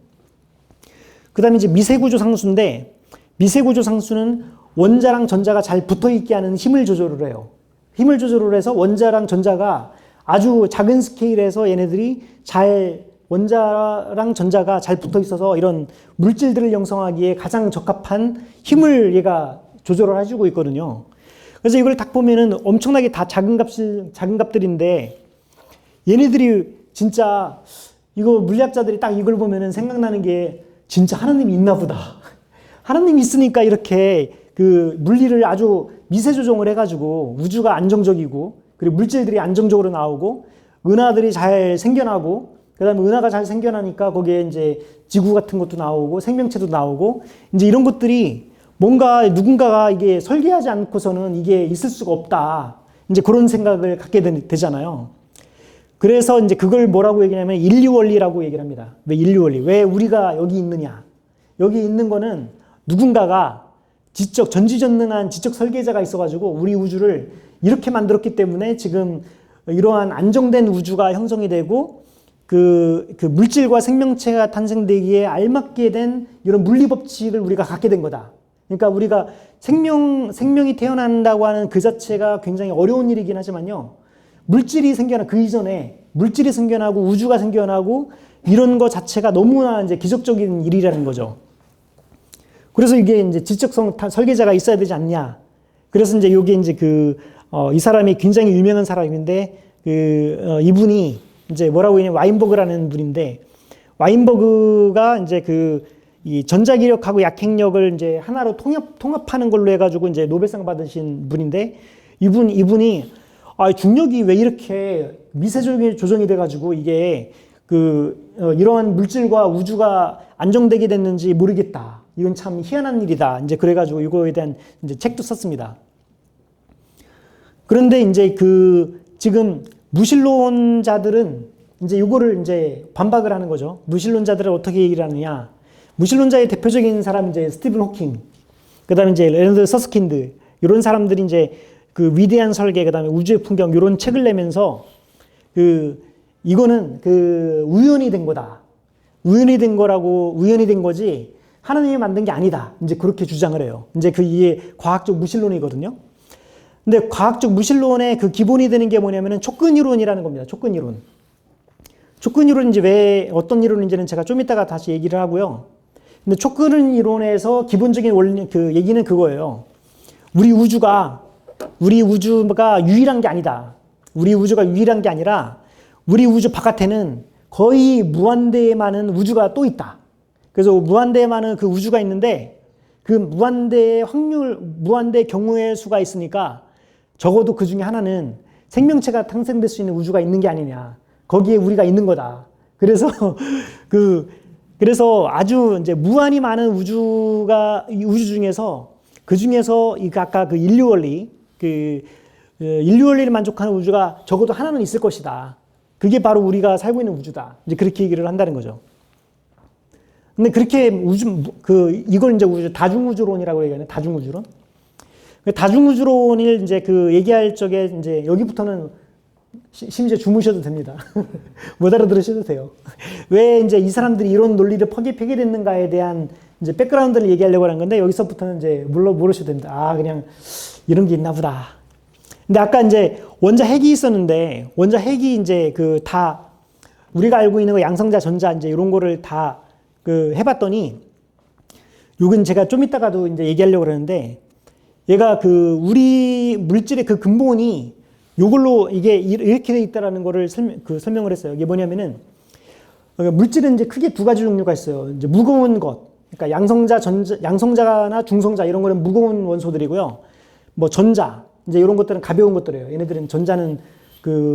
그 다음에 이제 미세구조 상수인데 미세구조 상수는 원자랑 전자가 잘 붙어 있게 하는 힘을 조절을 해요. 힘을 조절을 해서 원자랑 전자가 아주 작은 스케일에서 얘네들이 잘 원자랑 전자가 잘 붙어 있어서 이런 물질들을 형성하기에 가장 적합한 힘을 얘가 조절을 해주고 있거든요. 그래서 이걸 딱 보면은 엄청나게 다 작은 값들인데 얘네들이 진짜 이거 물리학자들이 딱 이걸 보면은 생각나는 게 진짜 하나님이 있나 보다. 하나님이 있으니까 이렇게 그 물리를 아주 미세 조정을 해가지고 우주가 안정적이고 그리고 물질들이 안정적으로 나오고 은하들이 잘 생겨나고 그다음에 은하가 잘 생겨나니까 거기에 이제 지구 같은 것도 나오고 생명체도 나오고 이제 이런 것들이 뭔가 누군가가 이게 설계하지 않고서는 이게 있을 수가 없다. 이제 그런 생각을 갖게 되잖아요. 그래서 이제 그걸 뭐라고 얘기하냐면 인류 원리라고 얘기를 합니다. 왜 인류 원리? 왜 우리가 여기 있느냐? 여기 있는 거는 누군가가 전지전능한 지적 설계자가 있어가지고 우리 우주를 이렇게 만들었기 때문에 지금 이러한 안정된 우주가 형성이 되고 그 물질과 생명체가 탄생되기에 알맞게 된 이런 물리 법칙을 우리가 갖게 된 거다. 그러니까 우리가 생명이 태어난다고 하는 그 자체가 굉장히 어려운 일이긴 하지만요. 물질이 생겨나 그 이전에 물질이 생겨나고 우주가 생겨나고 이런 거 자체가 너무나 이제 기적적인 일이라는 거죠. 그래서 이게 이제 지적성 설계자가 있어야 되지 않냐. 그래서 이제 요게 이제 이 사람이 굉장히 유명한 사람인데 이분이 이제 뭐라고 하냐면 와인버그라는 분인데 와인버그가 이제 이 전자기력하고 약행력을 이제 하나로 통합하는 걸로 해가지고 이제 노벨상 받으신 분인데 이분이 중력이 왜 이렇게 미세적인 조정이 돼가지고 이게 이러한 물질과 우주가 안정되게 됐는지 모르겠다. 이건 참 희한한 일이다. 이제 그래가지고 이거에 대한 이제 책도 썼습니다. 그런데 이제 지금 무신론자들은 이제 이거를 이제 반박을 하는 거죠. 무신론자들은 어떻게 얘기를 하느냐. 무신론자의 대표적인 사람이 이제 스티븐 호킹, 그 다음에 이제 레너드 서스킨드, 이런 사람들이 이제 그 위대한 설계, 그 다음에 우주의 풍경, 이런 책을 내면서 이거는 우연이 된 거다. 우연이 된 거지, 하나님이 만든 게 아니다. 이제 그렇게 주장을 해요. 이제 이게 과학적 무신론이거든요. 근데 과학적 무신론의 그 기본이 되는 게 뭐냐면은 촉근 이론이라는 겁니다. 촉근 이론. 촉근 이론인지 왜 어떤 이론인지는 제가 좀 이따가 다시 얘기를 하고요. 근데 촉근 이론에서 기본적인 원리, 얘기는 그거예요. 우리 우주가 유일한 게 아니다. 우리 우주가 유일한 게 아니라 우리 우주 바깥에는 거의 무한대에 많은 우주가 또 있다. 그래서 무한대에 많은 그 우주가 있는데 그 무한대의 경우의 수가 있으니까 적어도 그 중에 하나는 생명체가 탄생될 수 있는 우주가 있는 게 아니냐. 거기에 우리가 있는 거다. 그래서 그래서 아주 이제 무한히 많은 우주 중에서 그 중에서 아까 인류 원리를 만족하는 우주가 적어도 하나는 있을 것이다. 그게 바로 우리가 살고 있는 우주다. 이제 그렇게 얘기를 한다는 거죠. 근데 그렇게 이걸 이제 다중우주론이라고 얘기하는 다중우주론. 다중우주론을 이제 얘기할 적에 이제 여기부터는 심지어 주무셔도 됩니다. 못 알아들으셔도 돼요. 왜 이제 이 사람들이 이런 논리를 폐기됐는가에 대한 이제 백그라운드를 얘기하려고 하는 건데 여기서부터는 이제 모르셔도 됩니다. 그냥 이런 게 있나 보다. 근데 아까 이제 원자 핵이 있었는데 원자 핵이 이제 다 우리가 알고 있는 거 양성자, 전자 이제 이런 거를 다 해봤더니 요건 제가 좀 이따가도 이제 얘기하려고 그러는데 얘가 우리 물질의 근본이 요걸로 이게 이렇게 돼 있다라는 거를 설명을 했어요. 이게 뭐냐면은 물질은 이제 크게 두 가지 종류가 있어요. 이제 무거운 것, 그러니까 양성자나 중성자 이런 거는 무거운 원소들이고요. 뭐 전자 이제 이런 것들은 가벼운 것들이에요. 얘네들은 전자는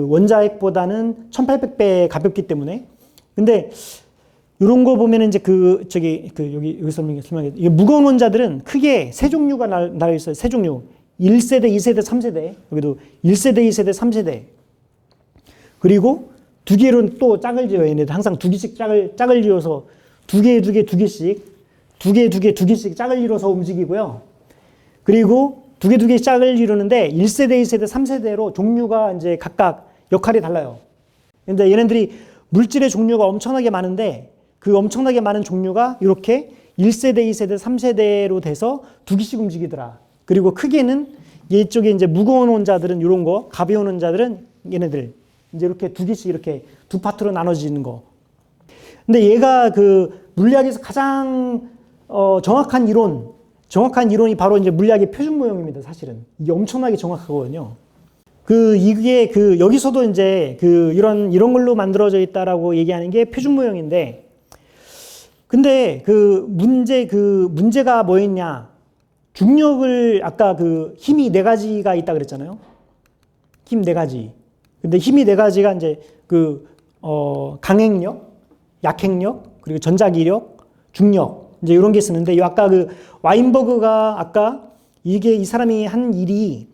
원자핵보다는 1800배 가볍기 때문에. 근데 이런 거 보면은 이제 여기 설명해. 이게 무거운 원자들은 크게 세 종류가 나눠 있어요. 세 종류. 1세대, 2세대, 3세대. 여기도 1세대, 2세대, 3세대. 그리고 두 개로 또 짝을 지어요. 얘네들 항상 두 개씩 짝을 지어서 두 개씩 짝을 이뤄서 움직이고요. 그리고 두 개씩 짝을 이루는데 1세대, 2세대, 3세대로 종류가 이제 각각 역할이 달라요. 근데 얘네들이 물질의 종류가 엄청나게 많은데 그 엄청나게 많은 종류가 이렇게 1세대, 2세대, 3세대로 돼서 두 개씩 움직이더라. 그리고 크게는 이쪽에 이제 무거운 원자들은 이런 거, 가벼운 원자들은 얘네들 이제 이렇게 두 개씩 이렇게 두 파트로 나눠지는 거. 근데 얘가 그 물리학에서 가장 정확한 이론이 바로 이제 물리학의 표준 모형입니다. 사실은 이게 엄청나게 정확하거든요. 이게 여기서도 이제 이런 걸로 만들어져 있다라고 얘기하는 게 표준 모형인데, 근데 문제가 뭐였냐? 중력을 아까 힘이 네 가지가 있다 그랬잖아요. 힘 네 가지. 근데 힘이 네 가지가 이제 강행력, 약행력, 그리고 전자기력, 중력, 이제 이런 게 쓰는데, 아까 와인버그가 아까 이 사람이 한 일이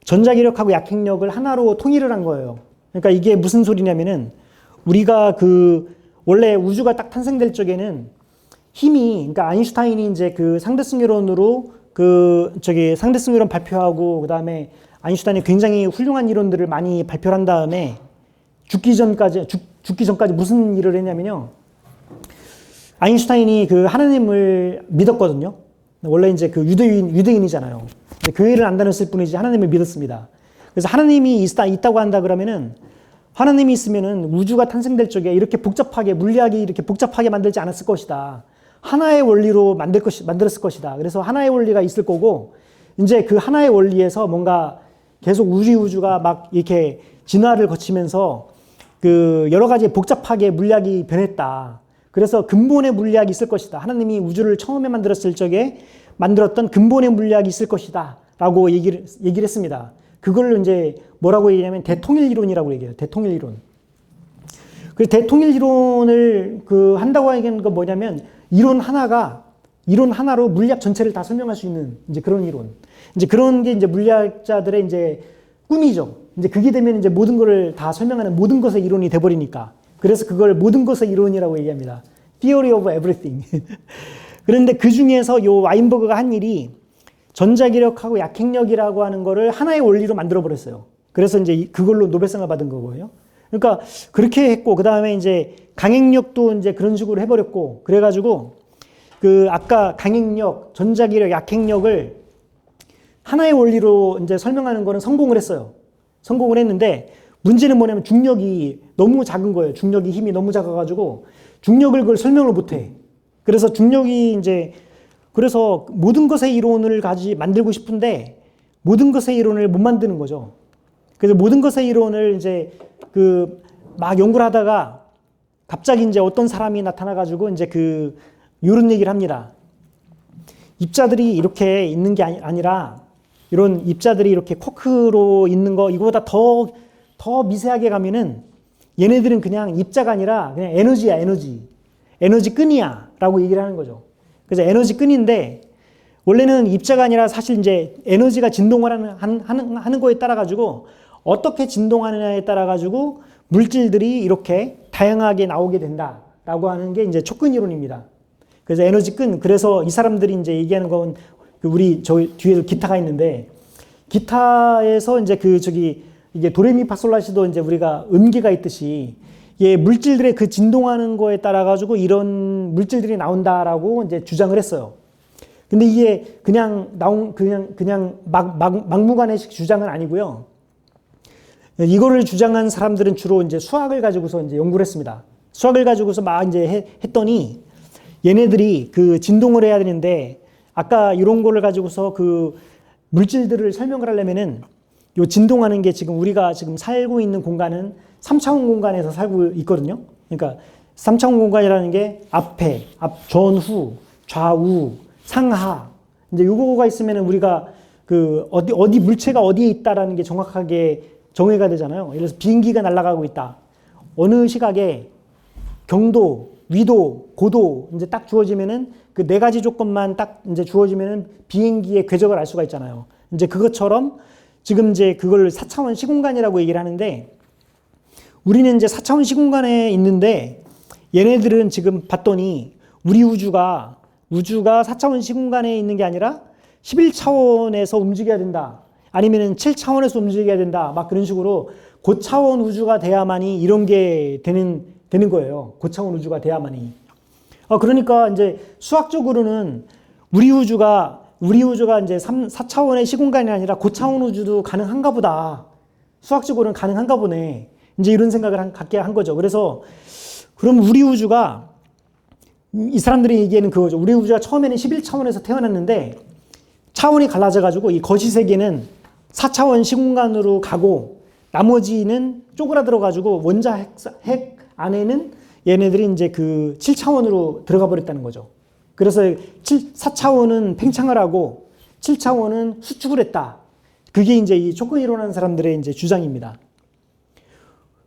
전자기력하고 약행력을 하나로 통일을 한 거예요. 그러니까 이게 무슨 소리냐면은, 우리가 원래 우주가 딱 탄생될 적에는 그러니까 아인슈타인이 이제 상대성 이론으로 상대성 이론 발표하고, 그 다음에 아인슈타인이 굉장히 훌륭한 이론들을 많이 발표를 한 다음에 죽기 전까지 무슨 일을 했냐면요. 아인슈타인이 하나님을 믿었거든요. 원래 이제 유대인이잖아요. 근데 교회를 안 다녔을 뿐이지 하나님을 믿었습니다. 그래서 하나님이 있다고 한다 그러면은, 하나님이 있으면은 우주가 탄생될 적에 이렇게 물리학이 이렇게 복잡하게 만들지 않았을 것이다. 하나의 원리로 만들었을 것이다. 그래서 하나의 원리가 있을 거고, 이제 그 하나의 원리에서 뭔가 계속 우주가 막 이렇게 진화를 거치면서 여러 가지 복잡하게 물리학이 변했다. 그래서 근본의 물리학이 있을 것이다. 하나님이 우주를 처음에 만들었을 적에 만들었던 근본의 물리학이 있을 것이다. 라고 얘기를 했습니다. 그걸 이제 뭐라고 얘기하냐면 대통일 이론이라고 얘기해요. 대통일 이론. 그 대통일 이론을 한다고 하는 건 뭐냐면, 이론 하나로 물리학 전체를 다 설명할 수 있는 이제 그런 이론. 이제 그런 게 이제 물리학자들의 이제 꿈이죠. 이제 그게 되면 이제 모든 것을 다 설명하는 모든 것의 이론이 돼버리니까. 그래서 그걸 모든 것의 이론이라고 얘기합니다. Theory of everything. 그런데 그 중에서 요 와인버그가 한 일이 전자기력하고 약행력이라고 하는 거를 하나의 원리로 만들어 버렸어요. 그래서 이제 그걸로 노벨상을 받은 거고요. 그러니까 그렇게 했고, 그 다음에 이제 강행력도 이제 그런 식으로 해버렸고, 그래가지고 아까 강행력, 전자기력, 약행력을 하나의 원리로 이제 설명하는 거는 성공을 했어요. 성공을 했는데, 문제는 뭐냐면 중력이 너무 작은 거예요. 중력이 힘이 너무 작아가지고 중력을 그걸 설명을 못해. 그래서 그래서 모든 것의 이론을 만들고 싶은데 모든 것의 이론을 못 만드는 거죠. 그래서 모든 것의 이론을 이제 막 연구를 하다가 갑자기 이제 어떤 사람이 나타나가지고 이제 이런 얘기를 합니다. 입자들이 이렇게 있는 게 아니라, 이런 입자들이 이렇게 쿼크로 있는 거, 이거보다 더 미세하게 가면은 얘네들은 그냥 입자가 아니라 그냥 에너지야, 에너지 끈이야 라고 얘기를 하는 거죠. 그래서 에너지 끈인데, 원래는 입자가 아니라 사실 이제 에너지가 진동을 하는 거에 따라 가지고 어떻게 진동하느냐에 따라 가지고 물질들이 이렇게 다양하게 나오게 된다라고 하는 게 이제 촉근 이론입니다. 그래서 에너지 끈, 그래서 이 사람들이 이제 얘기하는 건 저 뒤에도 기타가 있는데, 기타에서 이제 이게 도레미파솔라시도 이제 우리가 음계가 있듯이, 물질들의 진동하는 거에 따라 가지고 이런 물질들이 나온다라고 이제 주장을 했어요. 근데 이게 그냥 막무가내식 주장은 아니고요. 이거를 주장한 사람들은 주로 이제 수학을 가지고서 이제 연구를 했습니다. 수학을 가지고서 막 이제 했더니, 얘네들이 진동을 해야 되는데, 아까 이런 거를 가지고서 물질들을 설명을 하려면은, 요 진동하는 게 우리가 지금 살고 있는 공간은 3차원 공간에서 살고 있거든요. 그러니까 3차원 공간이라는 게 전후, 좌우, 상하. 이제 요거가 있으면은 우리가 어디 물체가 어디에 있다라는 게 정확하게 정의가 되잖아요. 예를 들어서 비행기가 날아가고 있다. 어느 시각에 경도, 위도, 고도 이제 딱 주어지면은 네 가지 조건만 딱 이제 주어지면은 비행기의 궤적을 알 수가 있잖아요. 이제 그것처럼 지금 이제 그걸 4차원 시공간이라고 얘기를 하는데, 우리는 이제 4차원 시공간에 있는데, 얘네들은 지금 봤더니 우리 우주가 4차원 시공간에 있는 게 아니라 11차원에서 움직여야 된다. 아니면은 7차원에서 움직여야 된다. 막 그런 식으로 고차원 우주가 돼야만이 이런 게 되는 거예요. 고차원 우주가 돼야만이. 그러니까 이제 수학적으로는 우리 우주가 이제 4차원의 시공간이 아니라 고차원 우주도 가능한가 보다. 수학적으로는 가능한가 보네. 이제 이런 생각을 갖게 한 거죠. 그래서 그럼 우리 우주가, 이 사람들이 얘기하는 그거죠. 우리 우주가 처음에는 11차원에서 태어났는데 차원이 갈라져가지고 이 거시세계는 4차원 시공간으로 가고 나머지는 쪼그라들어가지고 원자 핵 안에는 얘네들이 이제 그 7차원으로 들어가 버렸다는 거죠. 그래서 4차원은 팽창을 하고 7차원은 수축을 했다. 그게 이제 이 촉근 이론하는 사람들의 이제 주장입니다.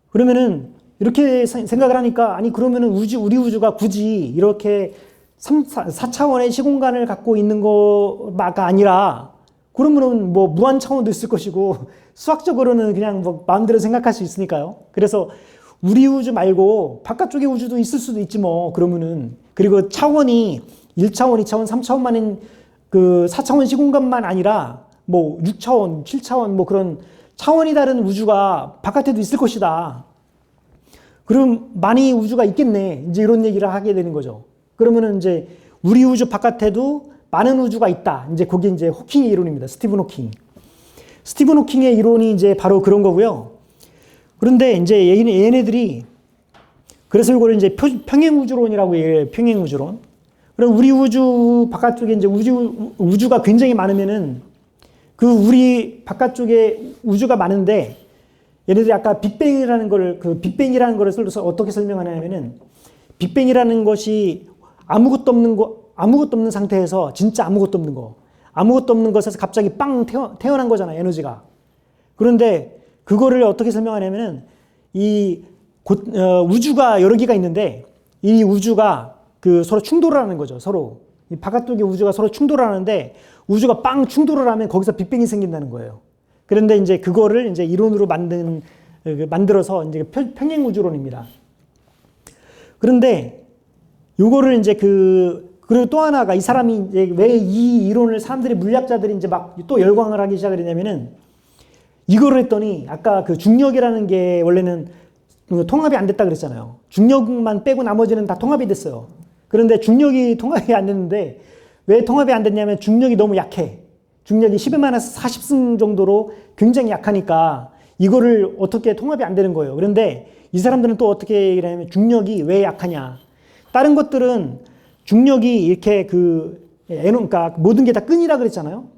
그러면은 이렇게 생각을 하니까 아니 그러면은 우리 우주가 굳이 이렇게 4차원의 시공간을 갖고 있는 거가 아니라 그러면은 뭐 무한 차원도 있을 것이고 수학적으로는 그냥 뭐 마음대로 생각할 수 있으니까요. 그래서 우리 우주 말고 바깥쪽의 우주도 있을 수도 있지 뭐 그러면은 그리고 차원이 1차원, 2차원, 3차원만인 그 4차원 시공간만 아니라 뭐 6차원, 7차원 뭐 그런 차원이 다른 우주가 바깥에도 있을 것이다. 그럼 많이 우주가 있겠네. 이제 이런 얘기를 하게 되는 거죠. 그러면은 이제 우리 우주 바깥에도 많은 우주가 있다. 이제 그게 이제 호킹의 이론입니다. 스티븐 호킹. 스티븐 호킹의 이론이 이제 바로 그런 거고요. 그런데 이제 얘네들이 그래서 이걸 이제 평행우주론이라고 얘기해요. 평행우주론. 그럼 우리 우주 바깥쪽에 이제 우주가 굉장히 많으면은 그 우리 바깥쪽에 우주가 많은데 얘네들이 아까 빅뱅이라는 걸 써서 어떻게 설명하냐면은 빅뱅이라는 것이 아무것도 없는 상태에서 진짜 아무것도 없는 것에서 갑자기 빵 태어난 거잖아요, 에너지가. 그런데 그거를 어떻게 설명하냐면은 우주가 여러 개가 있는데 이 우주가 그 서로 충돌을 하는 거죠, 서로. 이 바깥쪽의 우주가 서로 충돌을 하는데 우주가 빵 충돌을 하면 거기서 빅뱅이 생긴다는 거예요. 그런데 이제 그거를 이제 이론으로 만들어서 이제 평행우주론입니다. 그런데 요거를 이제 그리고 또 하나가 이 사람이 이제 왜 이 이론을 물리학자들이 이제 막 또 열광을 하기 시작을 했냐면은 이거를 했더니 아까 그 중력이라는 게 원래는 통합이 안 됐다 그랬잖아요. 중력만 빼고 나머지는 다 통합이 됐어요. 그런데 중력이 통합이 안 됐는데 왜 통합이 안 됐냐면 중력이 너무 약해. 중력이 10-40승 정도로 굉장히 약하니까 이거를 어떻게 통합이 안 되는 거예요. 그런데 이 사람들은 또 어떻게 얘기를 하냐면 중력이 왜 약하냐. 다른 것들은 중력이 이렇게 그러니까 모든 게 다 끈이라 그랬잖아요.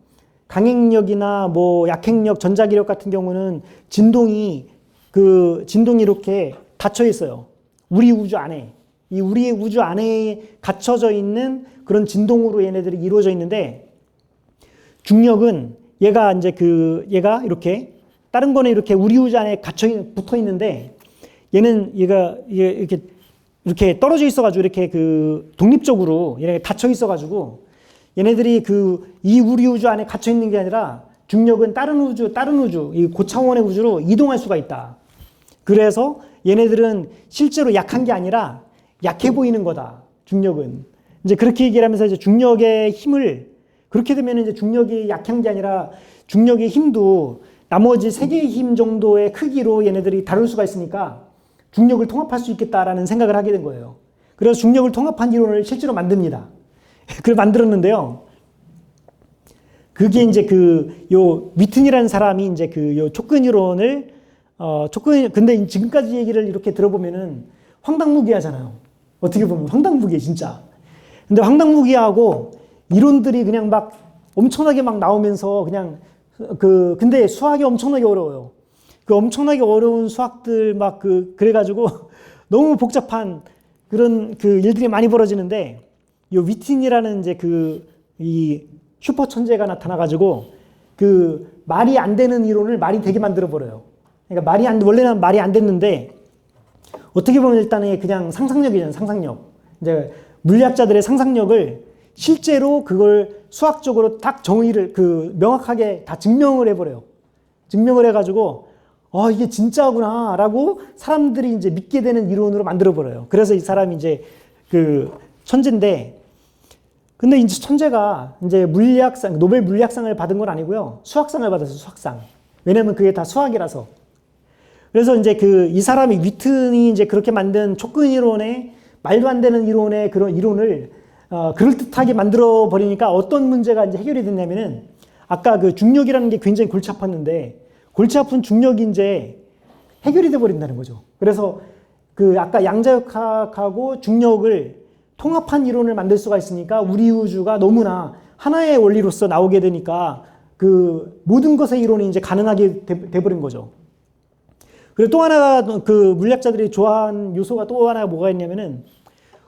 강행력이나 뭐 약행력, 전자기력 같은 경우는 진동이 이렇게 닫혀 있어요. 우리 우주 안에. 이 우리의 우주 안에 갇혀져 있는 그런 진동으로 얘네들이 이루어져 있는데 중력은 얘가 이렇게 다른 거는 이렇게 우리 우주 안에 붙어 있는데 얘가 이렇게 떨어져 있어가지고 이렇게 독립적으로 얘네가 닫혀 있어가지고 얘네들이 이 우리 우주 안에 갇혀 있는 게 아니라 중력은 다른 우주, 이 고차원의 우주로 이동할 수가 있다. 그래서 얘네들은 실제로 약한 게 아니라 약해 보이는 거다. 중력은. 이제 그렇게 얘기를 하면서 이제 중력의 힘을 그렇게 되면 이제 중력이 약한 게 아니라 중력의 힘도 나머지 세 개의 힘 정도의 크기로 얘네들이 다룰 수가 있으니까 중력을 통합할 수 있겠다라는 생각을 하게 된 거예요. 그래서 중력을 통합한 이론을 실제로 만듭니다. 그걸 만들었는데요. 그게 이제 위튼이라는 사람이 이제 요 촉근 이론을 근데 지금까지 얘기를 이렇게 들어보면은 황당무계하잖아요. 어떻게 보면 황당무계 진짜. 근데 황당무계하고 이론들이 그냥 막 엄청나게 막 나오면서 그냥 근데 수학이 엄청나게 어려워요. 엄청나게 어려운 수학들 그래가지고 너무 복잡한 그런 일들이 많이 벌어지는데 요 위튼이라는 이제 이 슈퍼 천재가 나타나가지고 말이 안 되는 이론을 말이 되게 만들어 버려요. 그러니까 원래는 말이 안 됐는데 어떻게 보면 일단은 그냥 상상력이잖아요, 상상력. 이제 물리학자들의 상상력을 실제로 그걸 수학적으로 딱 정의를 명확하게 다 증명을 해버려요. 증명을 해가지고 이게 진짜구나 라고 사람들이 이제 믿게 되는 이론으로 만들어 버려요. 그래서 이 사람이 이제 천재인데 근데 이제 천재가 이제 노벨 물리학상을 받은 건 아니고요. 수학상을 받았어요, 수학상. 왜냐면 그게 다 수학이라서. 그래서 이제 이 사람이 위튼이 이제 그렇게 만든 촉근 이론의 말도 안 되는 이론의 그런 이론을 그럴듯하게 만들어 버리니까 어떤 문제가 이제 해결이 됐냐면은 아까 중력이라는 게 굉장히 골치 아팠는데 골치 아픈 중력이 이제 해결이 돼 버린다는 거죠. 그래서 그 아까 양자역학하고 중력을 통합한 이론을 만들 수가 있으니까 우리 우주가 너무나 하나의 원리로서 나오게 되니까 그 모든 것의 이론이 이제 가능하게 돼버린 거죠. 그리고 또 하나가 그 물리학자들이 좋아하는 요소가 또 하나가 뭐가 있냐면은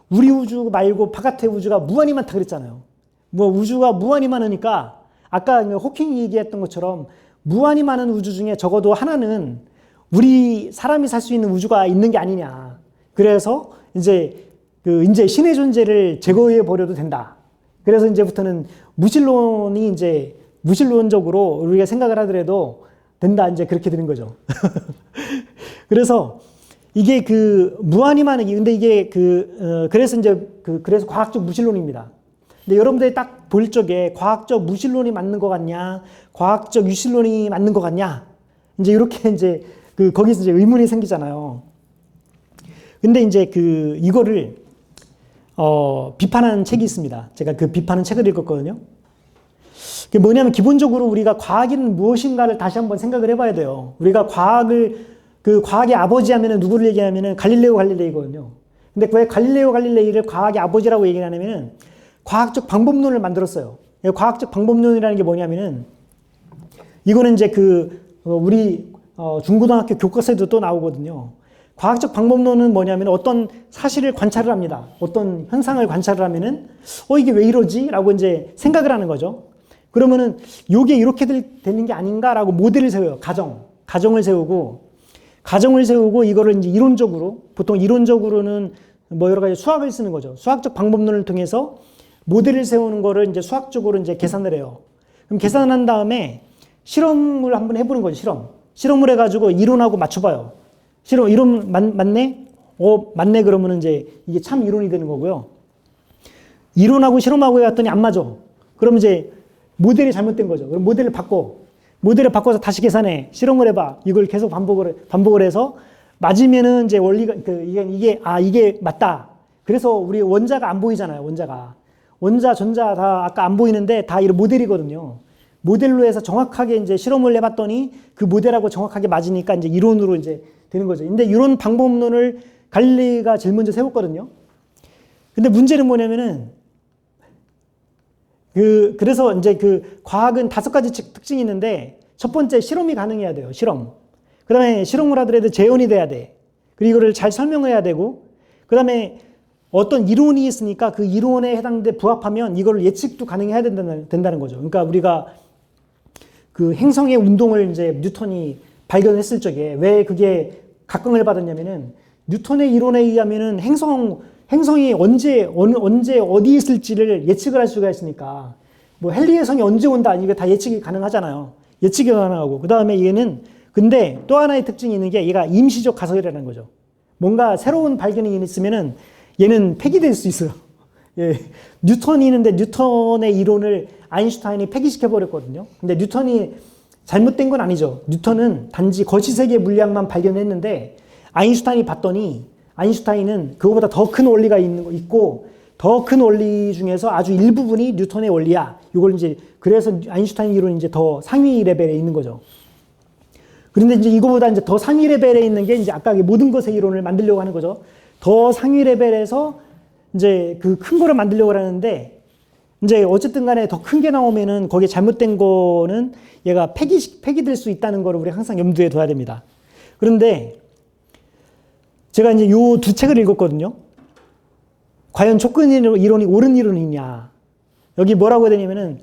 우리 우주 말고 바깥의 우주가 무한히 많다 그랬잖아요. 뭐 우주가 무한히 많으니까 아까 호킹이 얘기했던 것처럼 무한히 많은 우주 중에 적어도 하나는 우리 사람이 살 수 있는 우주가 있는 게 아니냐. 그래서 이제 이제 신의 존재를 제거해 버려도 된다. 그래서 이제부터는 무신론이 이제 무신론적으로 우리가 생각을 하더라도 된다. 이제 그렇게 되는 거죠. 그래서 이게 그 무한히 많은 근데 이게 그래서 이제 그래서 과학적 무신론입니다. 근데 여러분들이 딱 볼 적에 과학적 무신론이 맞는 것 같냐, 과학적 유신론이 맞는 것 같냐, 이제 이렇게 이제 거기서 이제 의문이 생기잖아요. 근데 이제 이거를 비판하는 책이 있습니다. 제가 그 비판하는 책을 읽었거든요. 그게 뭐냐면 기본적으로 우리가 과학은 무엇인가를 다시 한번 생각을 해봐야 돼요. 우리가 과학의 아버지 하면은 누구를 얘기하면은 갈릴레오 갈릴레이거든요. 근데 왜 갈릴레오 갈릴레이를 과학의 아버지라고 얘기하냐면은 과학적 방법론을 만들었어요. 과학적 방법론이라는 게 뭐냐면은 이거는 이제 우리 중고등학교 교과서에도 또 나오거든요. 과학적 방법론은 뭐냐면 어떤 사실을 관찰을 합니다. 어떤 현상을 관찰을 하면은 이게 왜 이러지? 라고 이제 생각을 하는 거죠. 그러면은 요게 이렇게 되는 게 아닌가라고 모델을 세워요. 가정을 세우고 이거를 이제 이론적으로, 보통 이론적으로는 뭐 여러 가지 수학을 쓰는 거죠. 수학적 방법론을 통해서 모델을 세우는 거를 이제 수학적으로 이제 계산을 해요. 그럼 계산한 다음에 실험을 한번 해보는 거죠. 실험을 해가지고 이론하고 맞춰봐요. 이론 맞네? 맞네. 그러면은 이제 이게 참 이론이 되는 거고요. 이론하고 실험하고 해봤더니 안 맞아. 그럼 이제 모델이 잘못된 거죠. 그럼 모델을 바꿔서 다시 계산해. 실험을 해봐. 이걸 계속 반복을 해서 맞으면은 이제 원리가 이게 맞다. 그래서 우리 원자가 안 보이잖아요. 원자, 전자 다 아까 안 보이는데 다 이런 모델이거든요. 모델로 해서 정확하게 이제 실험을 해봤더니 그 모델하고 정확하게 맞으니까 이제 이론으로 이제 되는 거죠. 근데 이런 방법론을 갈릴레이가 제일 먼저 세웠거든요. 근데 문제는 뭐냐면은 그래서 이제 과학은 5가지 특징이 있는데 첫 번째 실험이 가능해야 돼요. 그 다음에 실험을 하더라도 재현이 돼야 돼. 그리고 이거를 잘 설명해야 되고 그 다음에 어떤 이론이 있으니까 그 이론에 해당돼 부합하면 이걸 예측도 가능해야 된다는 거죠. 그러니까 우리가 그 행성의 운동을 이제 뉴턴이 발견했을 적에 왜 그게 각광을 받았냐면은 뉴턴의 이론에 의하면은 행성이 언제 어디 있을지를 예측을 할 수가 있으니까 뭐 헨리의 성이 언제 온다 이거 다 예측이 가능하잖아요. 예측이 가능하고 그 다음에 얘는 근데 또 하나의 특징이 있는 게 얘가 임시적 가설이라는 거죠. 뭔가 새로운 발견이 있으면은 얘는 폐기될 수 있어요. 예. 뉴턴이 있는데 뉴턴의 이론을 아인슈타인이 폐기시켜 버렸거든요. 근데 뉴턴이 잘못된 건 아니죠. 뉴턴은 단지 거시세계 물리학만 발견했는데 아인슈타인이 봤더니 아인슈타인은 그거보다 더 큰 원리가 있고 더 큰 원리 중에서 아주 일부분이 뉴턴의 원리야. 이걸 이제 그래서 아인슈타인 이론이 이제 더 상위 레벨에 있는 거죠. 그런데 이제 이거보다 이제 더 상위 레벨에 있는 게 이제 아까 모든 것의 이론을 만들려고 하는 거죠. 더 상위 레벨에서 이제 그 큰 거를 만들려고 하는데 이제 어쨌든 간에 더 큰 게 나오면은 거기에 잘못된 거는 얘가 폐기될 수 있다는 거를 우리 항상 염두에 둬야 됩니다. 그런데 제가 이제 요 두 책을 읽었거든요. 과연 촉근 이론이 옳은 이론이냐. 여기 뭐라고 되냐면은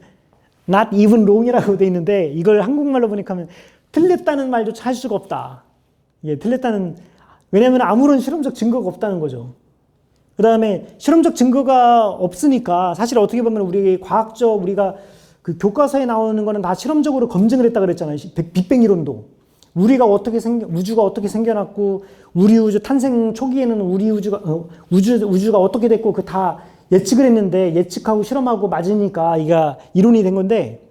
not even wrong이라고 돼 있는데 이걸 한국말로 보니까 틀렸다는 말조차 할 수가 없다. 예, 왜냐면 아무런 실험적 증거가 없다는 거죠. 그 다음에 실험적 증거가 없으니까 사실 어떻게 보면 우리가 그 교과서에 나오는 거는 다 실험적으로 검증을 했다 그랬잖아요. 빅뱅 이론도. 우주가 어떻게 생겨났고, 우리 우주 탄생 초기에는 우주가 어떻게 됐고, 그 다 예측을 했는데, 예측하고 실험하고 맞으니까, 이론이 된 건데,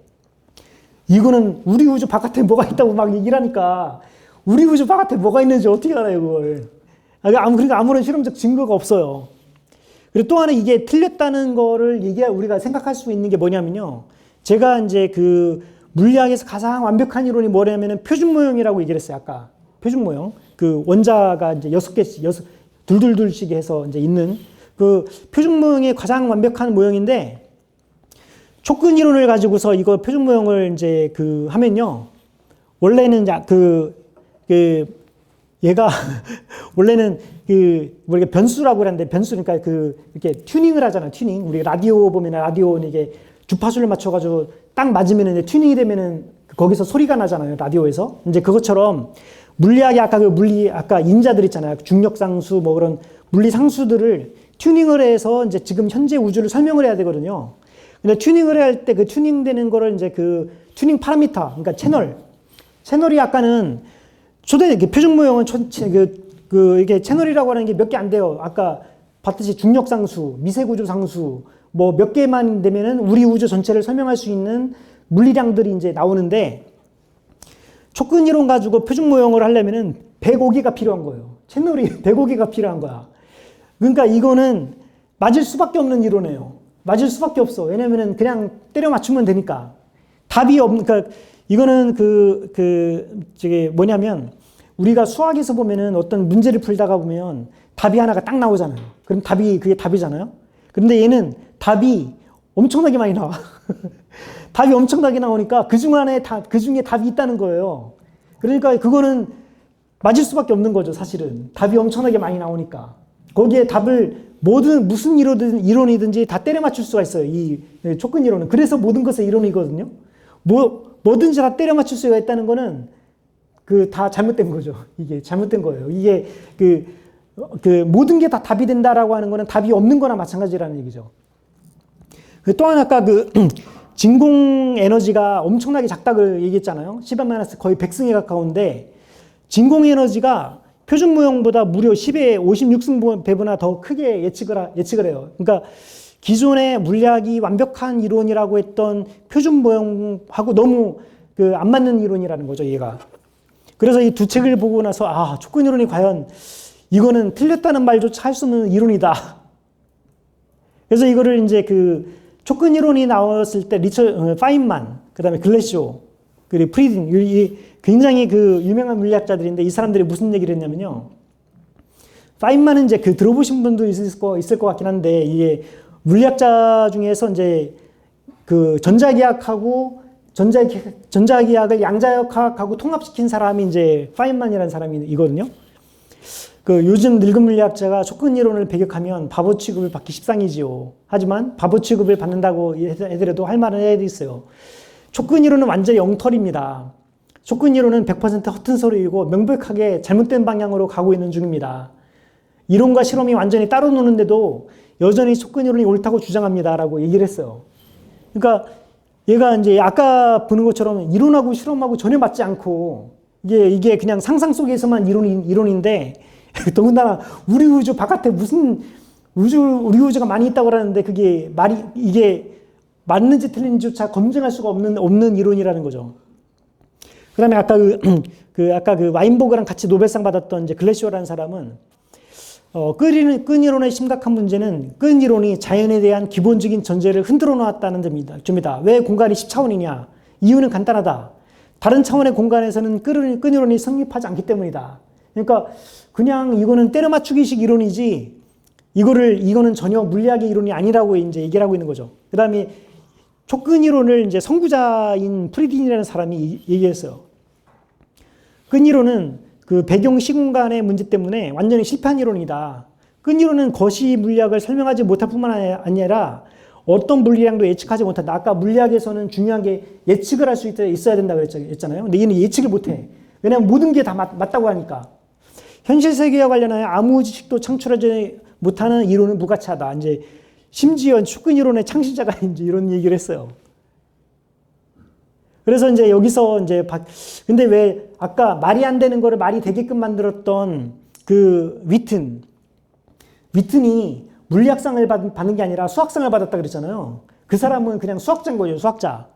이거는 우리 우주 바깥에 뭐가 있다고 막 얘기를 하니까, 우리 우주 바깥에 뭐가 있는지 어떻게 알아요, 그걸. 그러니까 아무런 실험적 증거가 없어요. 그리고 또 하나 이게 틀렸다는 거를 우리가 생각할 수 있는 게 뭐냐면요. 제가 이제 물리학에서 가장 완벽한 이론이 뭐냐면은 표준 모형이라고 얘기를 했어요, 아까. 표준 모형. 그 원자가 이제 둘둘둘씩 해서 이제 있는 그 표준 모형의 가장 완벽한 모형인데 촉근 이론을 가지고서 이거 표준 모형을 이제 그 하면요. 원래는 얘가 원래는 뭐 이렇게 변수라고 그러는데 변수 그러니까 이렇게 튜닝을 하잖아요. 튜닝. 우리 라디오 보면 라디오는 이게 주파수를 맞춰가지고 딱 맞으면 이제 튜닝이 되면은 거기서 소리가 나잖아요. 라디오에서. 이제 그것처럼 물리학이 아까 인자들 있잖아요. 중력상수 뭐 그런 물리 상수들을 튜닝을 해서 이제 지금 현재 우주를 설명을 해야 되거든요. 근데 튜닝을 할 때 그 튜닝되는 거를 이제 그 튜닝 파라미터, 그러니까 채널이 아까는 초대 표준 모형은 이게 채널이라고 하는 게 몇 개 안 돼요. 아까 봤듯이 중력상수, 미세구조상수 뭐 몇 개만 되면은 우리 우주 전체를 설명할 수 있는 물리량들이 이제 나오는데 촉근 이론 가지고 표준 모형을 하려면은 105개가 필요한 거예요. 채널이 105개가 필요한 거야. 그러니까 이거는 맞을 수밖에 없는 이론이에요. 맞을 수밖에 없어. 왜냐면은 그냥 때려 맞추면 되니까. 그러니까 이거는 저게 뭐냐면 우리가 수학에서 보면은 어떤 문제를 풀다가 보면 답이 하나가 딱 나오잖아요. 그럼 그게 답이잖아요. 그런데 얘는 답이 엄청나게 많이 나와. 답이 엄청나게 나오니까 그 중에 답이 있다는 거예요. 그러니까 그거는 맞을 수밖에 없는 거죠, 사실은. 답이 엄청나게 많이 나오니까. 거기에 답을 무슨 이론이든지 다 때려 맞출 수가 있어요. 이 촉근 이론은. 그래서 모든 것의 이론이거든요. 뭐든지 다 때려 맞출 수가 있다는 거는 다 잘못된 거죠. 이게 잘못된 거예요. 이게 모든 게 다 답이 된다라고 하는 거는 답이 없는 거나 마찬가지라는 얘기죠. 또 하나 아까 진공 에너지가 엄청나게 작다고 얘기했잖아요. 10의 거의 100승에 가까운데 진공 에너지가 표준 모형보다 무려 10의 56승배보다 더 크게 예측을 해요. 그러니까 기존의 물리학이 완벽한 이론이라고 했던 표준 모형하고 너무 안 맞는 이론이라는 거죠, 얘가. 그래서 이 두 책을 보고 나서 촉근 이론이 과연 이거는 틀렸다는 말조차 할 수 없는 이론이다. 그래서 이거를 이제 촉근 이론이 나왔을 때 파인만, 그 다음에 글래시오, 그리고 프리딘, 굉장히 유명한 물리학자들인데 이 사람들이 무슨 얘기를 했냐면요. 파인만은 이제 들어보신 분도 있을 것 같긴 한데 이게 물리학자 중에서 이제 전자기학을 양자역학하고 통합시킨 사람이 이제 파인만이라는 사람이거든요. 요즘 늙은 물리학자가 촉근 이론을 배격하면 바보 취급을 받기 십상이지요. 하지만 바보 취급을 받는다고 해더라도 할 말은 해야 있어요. 촉근 이론은 완전히 엉터리입니다. 촉근 이론은 100% 허튼 소리이고 명백하게 잘못된 방향으로 가고 있는 중입니다. 이론과 실험이 완전히 따로 노는데도 여전히 촉근 이론이 옳다고 주장합니다라고 얘기를 했어요. 그러니까 얘가 이제 아까 보는 것처럼 이론하고 실험하고 전혀 맞지 않고 이게 그냥 상상 속에서만 이론인데 더군다나 우리 우주 바깥에 무슨 우리 우주가 많이 있다고 그러는데 이게 맞는지 틀린지조차 검증할 수가 없는 이론이라는 거죠. 그 다음에 아까 와인버그랑 같이 노벨상 받았던 이제 글래시오라는 사람은 끈 이론의 심각한 문제는 끈 이론이 자연에 대한 기본적인 전제를 흔들어 놓았다는 점이다. 왜 공간이 10차원이냐? 이유는 간단하다. 다른 차원의 공간에서는 끈 이론이 성립하지 않기 때문이다. 그러니까 그냥 이거는 때려 맞추기식 이론이지 이거는 전혀 물리학의 이론이 아니라고 이제 얘기를 하고 있는 거죠. 그 다음에 촉근 이론을 이제 선구자인 프리딘이라는 사람이 얘기했어요. 끈 이론은 배경 시공간의 문제 때문에 완전히 실패한 이론이다. 끈 이론은 거시 물리학을 설명하지 못할 뿐만 아니라 어떤 물리량도 예측하지 못한다. 아까 물리학에서는 중요한 게 예측을 할 수 있어야 된다고 했잖아요. 근데 얘는 예측을 못해. 왜냐하면 모든 게 다 맞다고 하니까. 현실 세계와 관련하여 아무 지식도 창출하지 못하는 이론은 무가치하다. 이제 심지어 촉근 이론의 창시자가 이제 이런 얘기를 했어요. 그래서 이제 여기서 근데 왜 아까 말이 안 되는 거를 말이 되게끔 만들었던 위튼이 물리학상을 받는 게 아니라 수학상을 받았다 그랬잖아요. 그 사람은 그냥 수학자인 거죠, 수학자.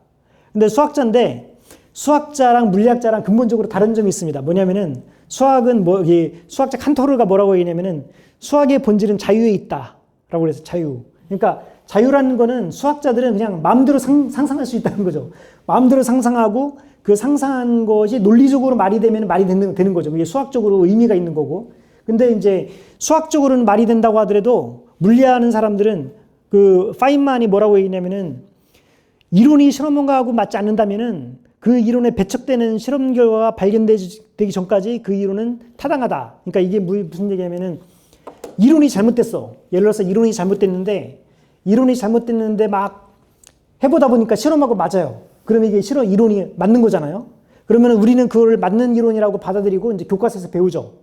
근데 수학자인데 수학자랑 물리학자랑 근본적으로 다른 점이 있습니다. 뭐냐면은 수학자 칸토르가 뭐라고 얘기냐면은 수학의 본질은 자유에 있다라고 그래서 자유. 그러니까 자유라는 거는 수학자들은 그냥 마음대로 상상할 수 있다는 거죠. 마음대로 상상하고 그 상상한 것이 논리적으로 말이 되면 말이 되는 거죠. 그게 수학적으로 의미가 있는 거고. 근데 이제 수학적으로는 말이 된다고 하더라도 물리하는 사람들은 그 파인만이 뭐라고 얘기냐면은 이론이 실험과하고 맞지 않는다면은 그 이론에 배척되는 실험 결과가 발견되기 전까지 그 이론은 타당하다. 그러니까 이게 무슨 얘기냐면은 이론이 잘못됐어. 예를 들어서 이론이 잘못됐는데 막 해보다 보니까 실험하고 맞아요. 그러면 이게 이론이 맞는 거잖아요. 그러면 우리는 그걸 맞는 이론이라고 받아들이고 이제 교과서에서 배우죠.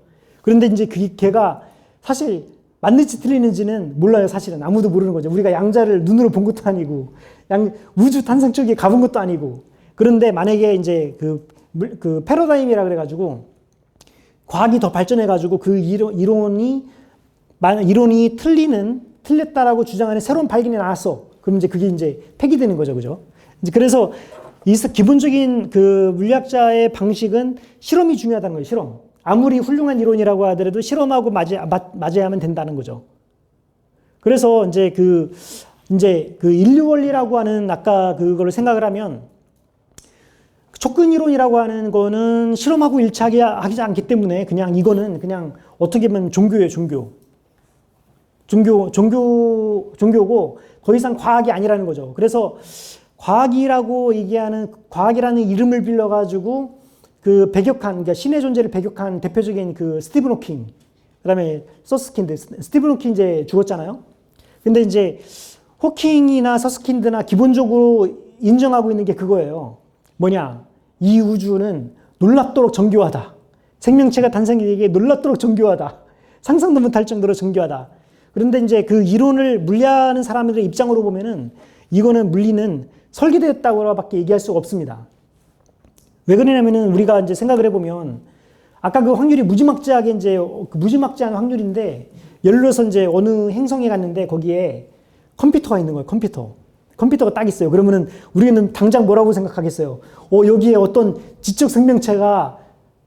그런데 이제 걔가 사실 맞는지 틀리는지는 몰라요. 사실은 아무도 모르는 거죠. 우리가 양자를 눈으로 본 것도 아니고 우주 탄생 쪽에 가본 것도 아니고. 그런데 만약에 이제 그 패러다임이라 그래가지고 과학이 더 발전해가지고 그 이론이 틀렸다라고 주장하는 새로운 발견이 나왔어. 그럼 이제 그게 이제 폐기되는 거죠. 그죠? 이제 그래서 기본적인 그 물리학자의 방식은 실험이 중요하다는 거예요. 실험. 아무리 훌륭한 이론이라고 하더라도 실험하고 맞아야만 된다는 거죠. 그래서 이제 그 인류 원리라고 하는 아까 그거를 생각을 하면 촉근 이론이라고 하는 거는 실험하고 일치하지 않기 때문에 그냥 이거는 그냥 어떻게 보면 종교예요. 종교고 더 이상 과학이 아니라는 거죠. 그래서 과학이라는 이름을 빌려가지고 그 그러니까 신의 존재를 배격한 대표적인 그 스티븐 호킹, 그 다음에 스티븐 호킹 이제 죽었잖아요. 근데 이제 호킹이나 서스킨드나 기본적으로 인정하고 있는 게 그거예요. 뭐냐? 이 우주는 놀랍도록 정교하다. 생명체가 탄생되기에 놀랍도록 정교하다. 상상도 못할 정도로 정교하다. 그런데 이제 그 이론을 물리하는 사람들의 입장으로 보면은 이거는 물리는 설계되었다고밖에 얘기할 수가 없습니다. 왜 그러냐면은 우리가 이제 생각을 해보면 아까 그 확률이 무지막지하게 이제 무지막지한 확률인데 예를 들어서 이제 어느 행성에 갔는데 거기에 컴퓨터가 있는 거예요. 컴퓨터가 딱 있어요. 그러면은 우리는 당장 뭐라고 생각하겠어요? 여기에 어떤 지적 생명체가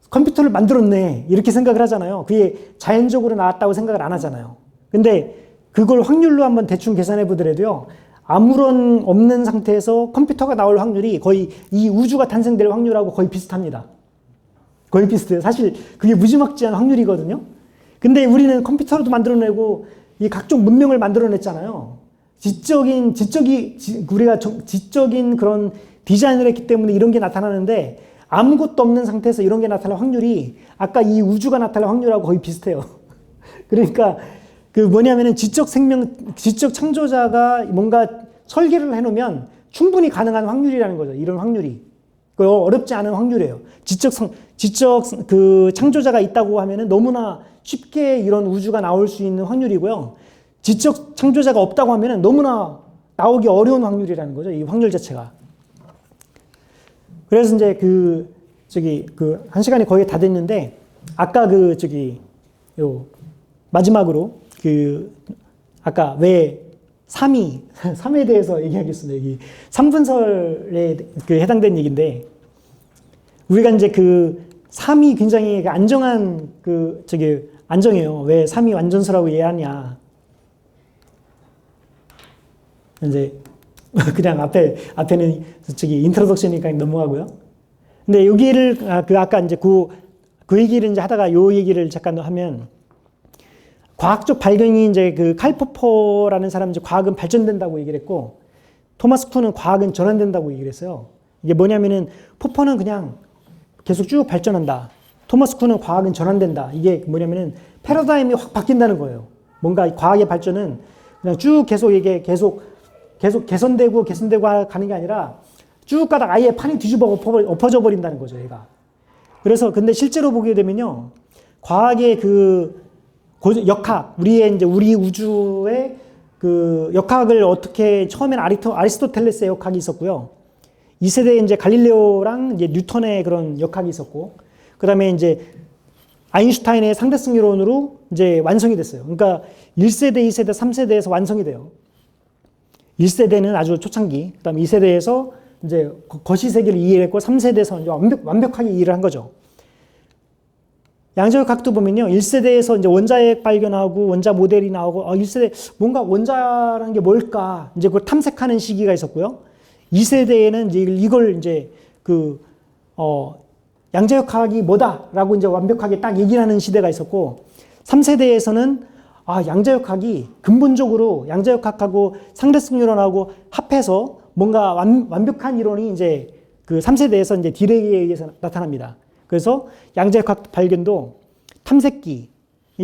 컴퓨터를 만들었네. 이렇게 생각을 하잖아요. 그게 자연적으로 나왔다고 생각을 안 하잖아요. 근데 그걸 확률로 한번 대충 계산해 보더라도요. 아무런 없는 상태에서 컴퓨터가 나올 확률이 거의 이 우주가 탄생될 확률하고 거의 비슷합니다. 거의 비슷해요. 사실 그게 무지막지한 확률이거든요. 근데 우리는 컴퓨터로도 만들어내고 이 각종 문명을 만들어냈잖아요. 우리가 지적인 그런 디자인을 했기 때문에 이런 게 나타나는데 아무것도 없는 상태에서 이런 게 나타날 확률이 아까 이 우주가 나타날 확률하고 거의 비슷해요. 그러니까 뭐냐면은 지적 창조자가 뭔가 설계를 해놓으면 충분히 가능한 확률이라는 거죠. 이런 확률이. 어렵지 않은 확률이에요. 지적 창조자가 있다고 하면은 너무나 쉽게 이런 우주가 나올 수 있는 확률이고요. 지적 창조자가 없다고 하면은 너무나 나오기 어려운 확률이라는 거죠. 이 확률 자체가. 그래서 이제 한 시간이 거의 다 됐는데, 아까 마지막으로 아까 왜 3에 대해서 얘기하겠습니다. 여기 3분설에 해당되는 얘기인데, 우리가 이제 3이 굉장히 안정해요. 왜 3이 완전수라고 이해하냐. 이제, 그냥 앞에는 인트로덕션이니까 넘어가고요. 근데 여기를, 아까 이제 그 얘기를 이제 하다가 요 얘기를 잠깐 하면, 과학적 발견이 이제 칼 포퍼라는 사람은 이제 과학은 발전된다고 얘기를 했고, 토마스 쿤은 과학은 전환된다고 얘기를 했어요. 이게 뭐냐면은, 포퍼는 그냥 계속 쭉 발전한다. 토마스 쿤은 과학은 전환된다. 이게 뭐냐면은, 패러다임이 확 바뀐다는 거예요. 뭔가 과학의 발전은 그냥 쭉 계속 개선되고 가는 게 아니라, 쭉 가다가 아예 판이 엎어져 버린다는 거죠, 얘가. 그래서, 근데 실제로 보게 되면요, 과학의 역학, 우리 우주의 역학을 어떻게, 처음에는 아리스토텔레스의 역학이 있었고요. 2세대에 이제 갈릴레오랑 이제 뉴턴의 그런 역학이 있었고, 그 다음에 이제 아인슈타인의 상대성 이론으로 이제 완성이 됐어요. 그러니까 1세대, 2세대, 3세대에서 완성이 돼요. 1세대는 아주 초창기, 그 다음에 2세대에서 이제 거시세계를 이해했고, 3세대에서 이제 완벽하게 이해를 한 거죠. 양자역학도 보면요, 1세대에서 이제 원자핵 발견하고 원자 모델이 나오고, 1세대 뭔가 원자라는 게 뭘까? 이제 그걸 탐색하는 시기가 있었고요. 2세대에는 이제 이걸 이제 양자역학이 뭐다라고 이제 완벽하게 딱 얘기를 하는 시대가 있었고, 3세대에서는 양자역학이 근본적으로 양자역학하고 상대성 이론하고 합해서 뭔가 완벽한 이론이 이제 그 3세대에서 이제 디렉에 의해서 나타납니다. 그래서 양자역학 발견도 탐색기.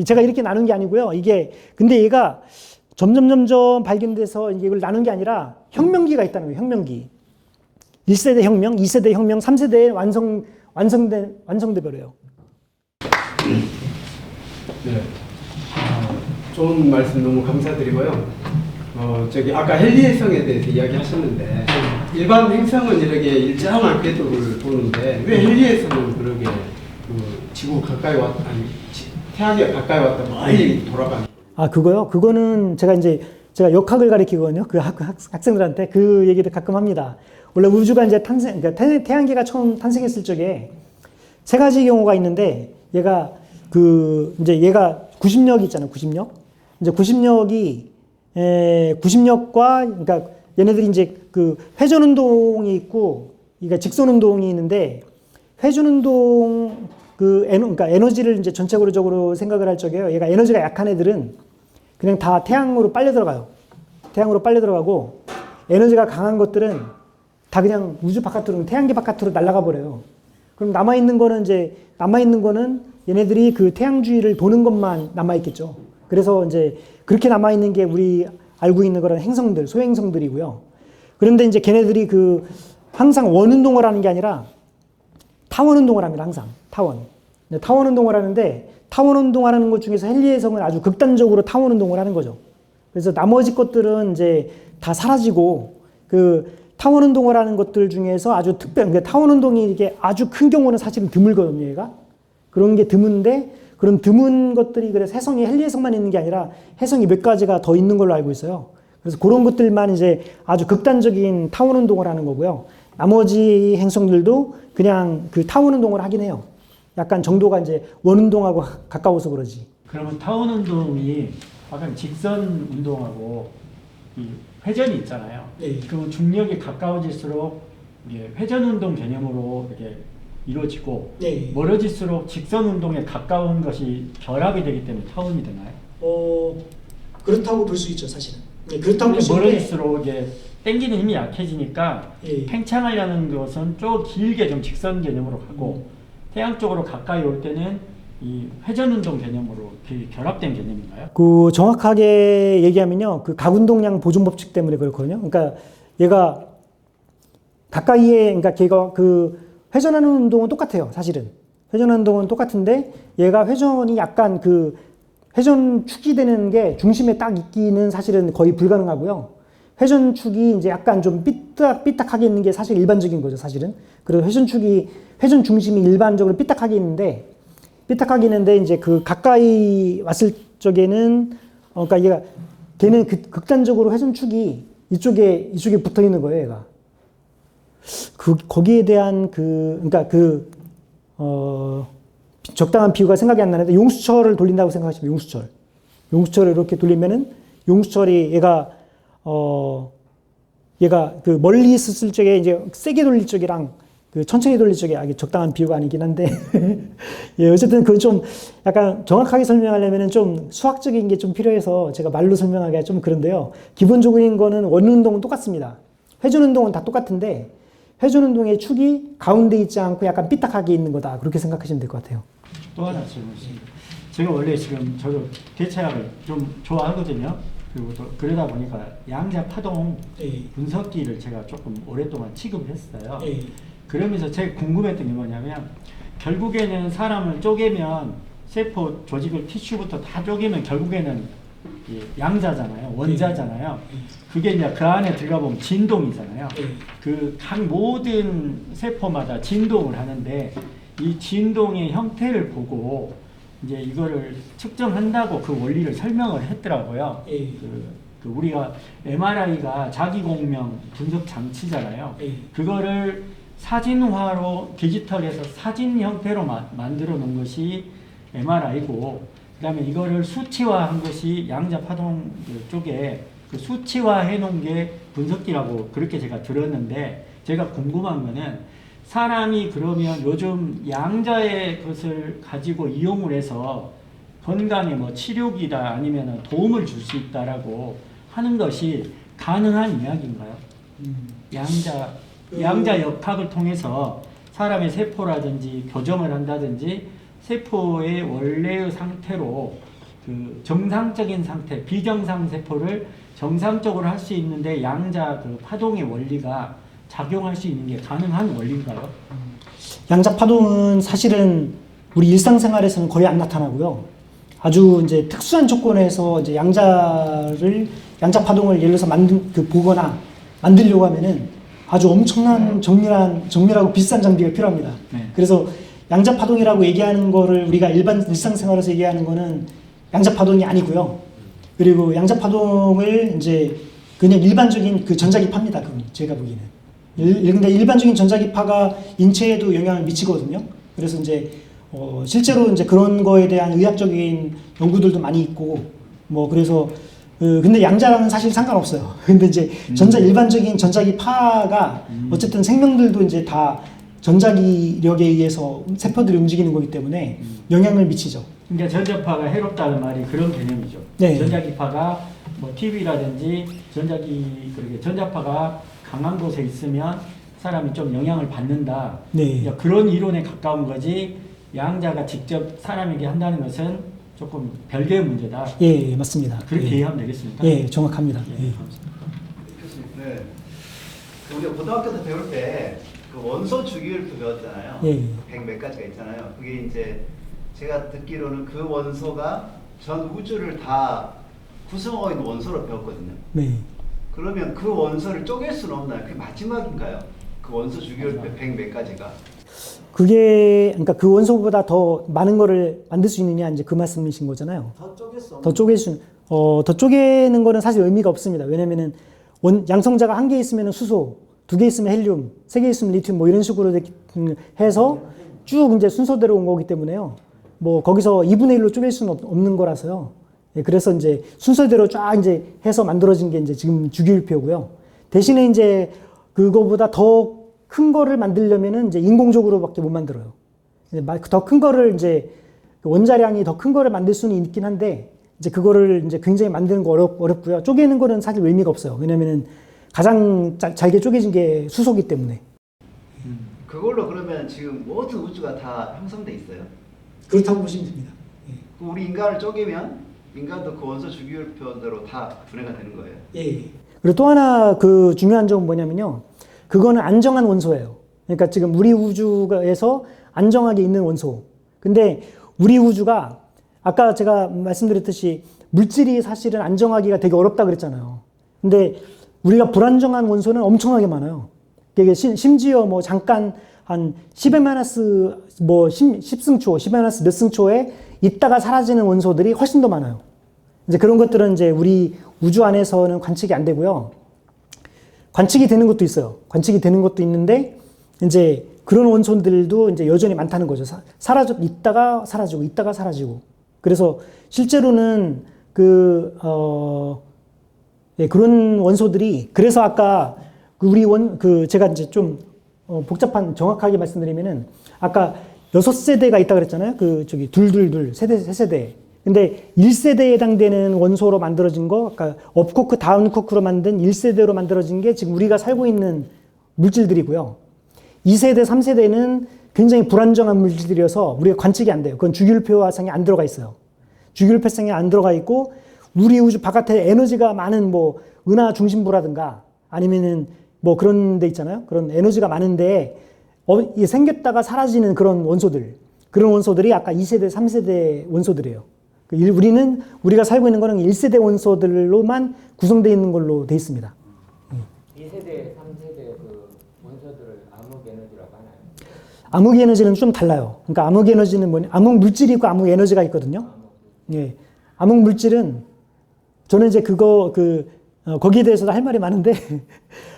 제가 이렇게 나눈 게 아니고요. 근데 얘가 점점 발견돼서 이제 이걸 나눈 게 아니라 혁명기가 있다는 거예요. 혁명기. 1세대 혁명, 2세대 혁명, 3세대에 완성돼 버려요. 네. 좋은 말씀 너무 감사드리고요. 아까 헨리에성에 대해서 이야기하셨는데, 일반 행성은 이렇게 일정한 궤도를 도는데, 왜 헨리에성은 그러게 지구 가까이 태양에 가까이 왔다 많이 돌아가는? 그거요? 그거는 제가 역학을 가르치거든요. 그 학생들한테 그 얘기를 가끔 합니다. 원래 우주가 이제 그러니까 태양계가 처음 탄생했을 적에 세 가지 경우가 있는데, 얘가 90력 있잖아요. 90력. 이제 90력과, 그러니까 얘네들이 이제 그 회전운동이 있고, 그러니까 직선운동이 있는데, 회전운동 그러니까 에너지를 이제 전체적으로 생각을 할 적에요. 얘가 에너지가 약한 애들은 그냥 다 태양으로 빨려 들어가요. 태양으로 빨려 들어가고, 에너지가 강한 것들은 다 그냥 우주 바깥으로, 태양계 바깥으로 날아가 버려요. 그럼 남아있는 거는 얘네들이 그 태양 주위를 도는 것만 남아있겠죠. 그래서 이제 그렇게 남아있는 게 우리 알고 있는 그런 행성들, 소행성들이고요. 그런데 이제 걔네들이 항상 원운동을 하는 게 아니라 타원 운동을 합니다. 항상. 타원 운동을 하는데, 타원 운동하는 것 중에서 헨리에성은 아주 극단적으로 타원 운동을 하는 거죠. 그래서 나머지 것들은 이제 다 사라지고, 타원 운동을 하는 것들 중에서 아주 그러니까 타원 운동이 이게 아주 큰 경우는 사실은 드물거든요, 얘가. 그런 게 드문데, 그런 드문 것들이 그래서 혜성이 헨리에성만 있는 게 아니라 혜성이 몇 가지가 더 있는 걸로 알고 있어요. 그래서 그런 것들만 이제 아주 극단적인 타원 운동을 하는 거고요. 나머지 행성들도 그냥 그 타원 운동을 하긴 해요. 약간 정도가 이제 원 운동하고 가까워서 그러지. 그러면 타원 운동이 아까 직선 운동하고 이 회전이 있잖아요. 네. 그러면 중력이 가까워질수록 이게 회전 운동 개념으로 이렇게 이루어지고, 네. 멀어질수록 직선 운동에 가까운 것이 결합이 되기 때문에 타원이 되나요? 그렇다고 볼 수 있죠, 사실은. 네, 그렇다고 볼 수 있는데, 멀어질수록 이게 당기는 힘이 약해지니까 팽창하려는 것은 좀 길게 좀 직선 개념으로 가고, 태양 쪽으로 가까이 올 때는 이 회전 운동 개념으로 결합된 개념인가요? 정확하게 얘기하면요, 가운동량 보존 법칙 때문에 그렇거든요. 그러니까 얘가 가까이에, 그러니까 걔가 회전하는 운동은 똑같아요, 사실은. 회전하는 운동은 똑같은데, 얘가 회전이 약간 회전축이 되는 게 중심에 딱 있기는 사실은 거의 불가능하고요. 회전축이 이제 약간 좀 삐딱하게 있는 게 사실 일반적인 거죠, 사실은. 그래서 회전 중심이 일반적으로 삐딱하게 있는데, 이제 가까이 왔을 적에는, 그러니까 걔는 극단적으로 회전축이 이쪽에 붙어 있는 거예요, 얘가. 거기에 대한 적당한 비유가 생각이 안 나는데, 용수철을 돌린다고 생각하시면, 용수철을 이렇게 돌리면은, 용수철이 얘가 멀리 있었을 적에 이제 세게 돌릴 적이랑 천천히 돌릴 적에 적당한 비유가 아니긴 한데, 예, 어쨌든 그건 좀 약간 정확하게 설명하려면은 좀 수학적인 게 좀 필요해서 제가 말로 설명하기가 좀 그런데요. 기본적인 거는 원운동은 똑같습니다. 회전운동은 다 똑같은데, 회전운동의 축이 가운데 있지 않고 약간 삐딱하게 있는 거다. 그렇게 생각하시면 될 것 같아요. 또 하나 질문 있습니다. 제가 원래 지금 저도 대체학을 좀 좋아하거든요. 그리고 또 그러다 보니까 양자 파동 분석기를 제가 조금 오랫동안 취급했어요. 그러면서 제가 궁금했던 게 뭐냐면, 결국에는 사람을 쪼개면, 세포 조직을 티슈부터 다 쪼개면 결국에는 양자잖아요. 원자잖아요. 그게 이제 그 안에 들어가 보면 진동이잖아요. 각 모든 세포마다 진동을 하는데, 이 진동의 형태를 보고 이제 이거를 측정한다고 그 원리를 설명을 했더라고요. 우리가 MRI가 자기공명 분석 장치잖아요. 그거를 사진화로 디지털에서 사진 형태로 만들어 놓은 것이 MRI고, 그 다음에 이거를 수치화한 것이 양자 파동 쪽에 수치화해 놓은 게 분석기라고 그렇게 제가 들었는데, 제가 궁금한 거는, 사람이 그러면 요즘 양자의 것을 가지고 이용을 해서 건강에 뭐 치료기다 아니면 도움을 줄 수 있다라고 하는 것이 가능한 이야기인가요? 양자 역학을 통해서 사람의 세포라든지 교정을 한다든지 세포의 원래의 상태로 그 정상적인 상태, 비정상 세포를 정상적으로 할 수 있는데 양자 그 파동의 원리가 작용할 수 있는 게 가능한 원리인가요? 양자 파동은 사실은 우리 일상생활에서는 거의 안 나타나고요. 아주 이제 특수한 조건에서 이제 양자 파동을 예를 들어서 보거나 만들려고 하면은 아주 엄청난 정밀하고 비싼 장비가 필요합니다. 네. 그래서 양자 파동이라고 얘기하는 거를 우리가 일반 일상생활에서 얘기하는 거는 양자 파동이 아니고요. 그리고 양자 파동을 이제 그냥 일반적인 그 전자기파입니다. 그건 제가 보기에는. 근데 일반적인 전자기파가 인체에도 영향을 미치거든요. 그래서 이제 실제로 이제 그런 거에 대한 의학적인 연구들도 많이 있고 뭐 그래서 근데 양자랑은 사실 상관없어요. 근데 이제 일반적인 전자기파가 어쨌든 생명들도 이제 다 전자기력에 의해서 세포들이 움직이는 거기 때문에 영향을 미치죠. 그러니까 전자파가 해롭다는 말이 그런 개념이죠. 네. 전자기파가 뭐 TV라든지 전자파가 강한 곳에 있으면 사람이 좀 영향을 받는다. 네. 그러니까 그런 이론에 가까운 거지 양자가 직접 사람에게 한다는 것은 조금 별개의 문제다. 예, 맞습니다. 그렇게 예. 이해하면 되겠습니까? 예, 정확합니다. 예, 예. 감사합니다. 교수님, 네. 우리가 고등학교 때 배울 때 그 원소 주기율표 배웠잖아요. 예. 100 몇 가지가 있잖아요. 그게 이제 제가 듣기로는 그 원소가 전 우주를 다 구성하고 있는 원소로 배웠거든요. 네. 그러면 그 원소를 쪼갤 수는 없나요? 그게 마지막인가요? 그 원소 주기율표 100 몇 가지가. 그러니까 그 원소보다 더 많은 거를 만들 수 있느냐 이제 그 말씀이신 거잖아요. 더 쪼갤 수 더 쪼갤 수, 더 쪼개는 거는 사실 의미가 없습니다. 왜냐면은 양성자가 한 개 있으면 수소, 두 개 있으면 헬륨, 세 개 있으면 리튬 뭐 이런 식으로 해서 쭉 이제 순서대로 온 거기 때문에요. 뭐 거기서 2분의 1로 쪼갤 수는 없는 거라서요. 예, 그래서 이제 순서대로 쫙 이제 해서 만들어진 게 이제 지금 주기율표고요. 대신에 이제 그거보다 더 큰 거를 만들려면은 이제 인공적으로밖에 못 만들어요. 더 큰 거를 이제 원자량이 더 큰 거를 만들 수는 있긴 한데 이제 그거를 이제 굉장히 만드는 거 어렵고요. 쪼개는 거는 사실 의미가 없어요. 왜냐면은 가장 잘게 쪼개진 게 수소기 때문에. 그걸로 그러면 지금 모든 우주가 다 형성돼 있어요. 그렇다고 보시면 됩니다. 그럼 우리 인간을 쪼개면 인간도 그 원소 주기율표대로 다 분해가 되는 거예요. 예. 그리고 또 하나 그 중요한 점은 뭐냐면요. 그거는 안정한 원소예요. 그러니까 지금 우리 우주에서 안정하게 있는 원소. 근데 우리 우주가 아까 제가 말씀드렸듯이 물질이 사실은 안정하기가 되게 어렵다 그랬잖아요. 근데 우리가 불안정한 원소는 엄청나게 많아요. 이게 심지어 뭐 잠깐 한 10의 마이너스 뭐 10승초, 10의 마이너스 몇 승초에 있다가 사라지는 원소들이 훨씬 더 많아요. 이제 그런 것들은 이제 우리 우주 안에서는 관측이 안 되고요. 관측이 되는 것도 있어요. 관측이 되는 것도 있는데 이제 그런 원소들도 이제 여전히 많다는 거죠. 있다가 사라지고, 있다가 사라지고. 그래서 실제로는 그런 원소들이 그래서 아까 제가 이제 좀 복잡한 정확하게 말씀드리면은 아까 6세대가 있다 그랬잖아요. 둘, 세 세대. 근데 1세대에 해당되는 원소로 만들어진 거, 아까 업코크, 다운코크로 만든 1세대로 만들어진 게 지금 우리가 살고 있는 물질들이고요. 2세대, 3세대는 굉장히 불안정한 물질들이어서 우리가 관측이 안 돼요. 그건 주기율표상에 안 들어가 있어요. 주기율표상에 안 들어가 있고 우리 우주 바깥에 에너지가 많은 뭐 은하 중심부라든가 아니면은 뭐 그런 데 있잖아요. 그런 에너지가 많은데 생겼다가 사라지는 그런 원소들이 아까 2세대, 3세대 원소들이에요. 우리가 살고 있는 거는 1세대 원소들로만 구성되어 있는 걸로 되어 있습니다. 2세대, 3세대 그 원소들을 암흑 에너지라고 하나요? 암흑 에너지는 좀 달라요. 그러니까 암흑 에너지는 암흑 물질이 있고 암흑 에너지가 있거든요. 예. 암흑 물질은 저는 이제 거기에 대해서도 할 말이 많은데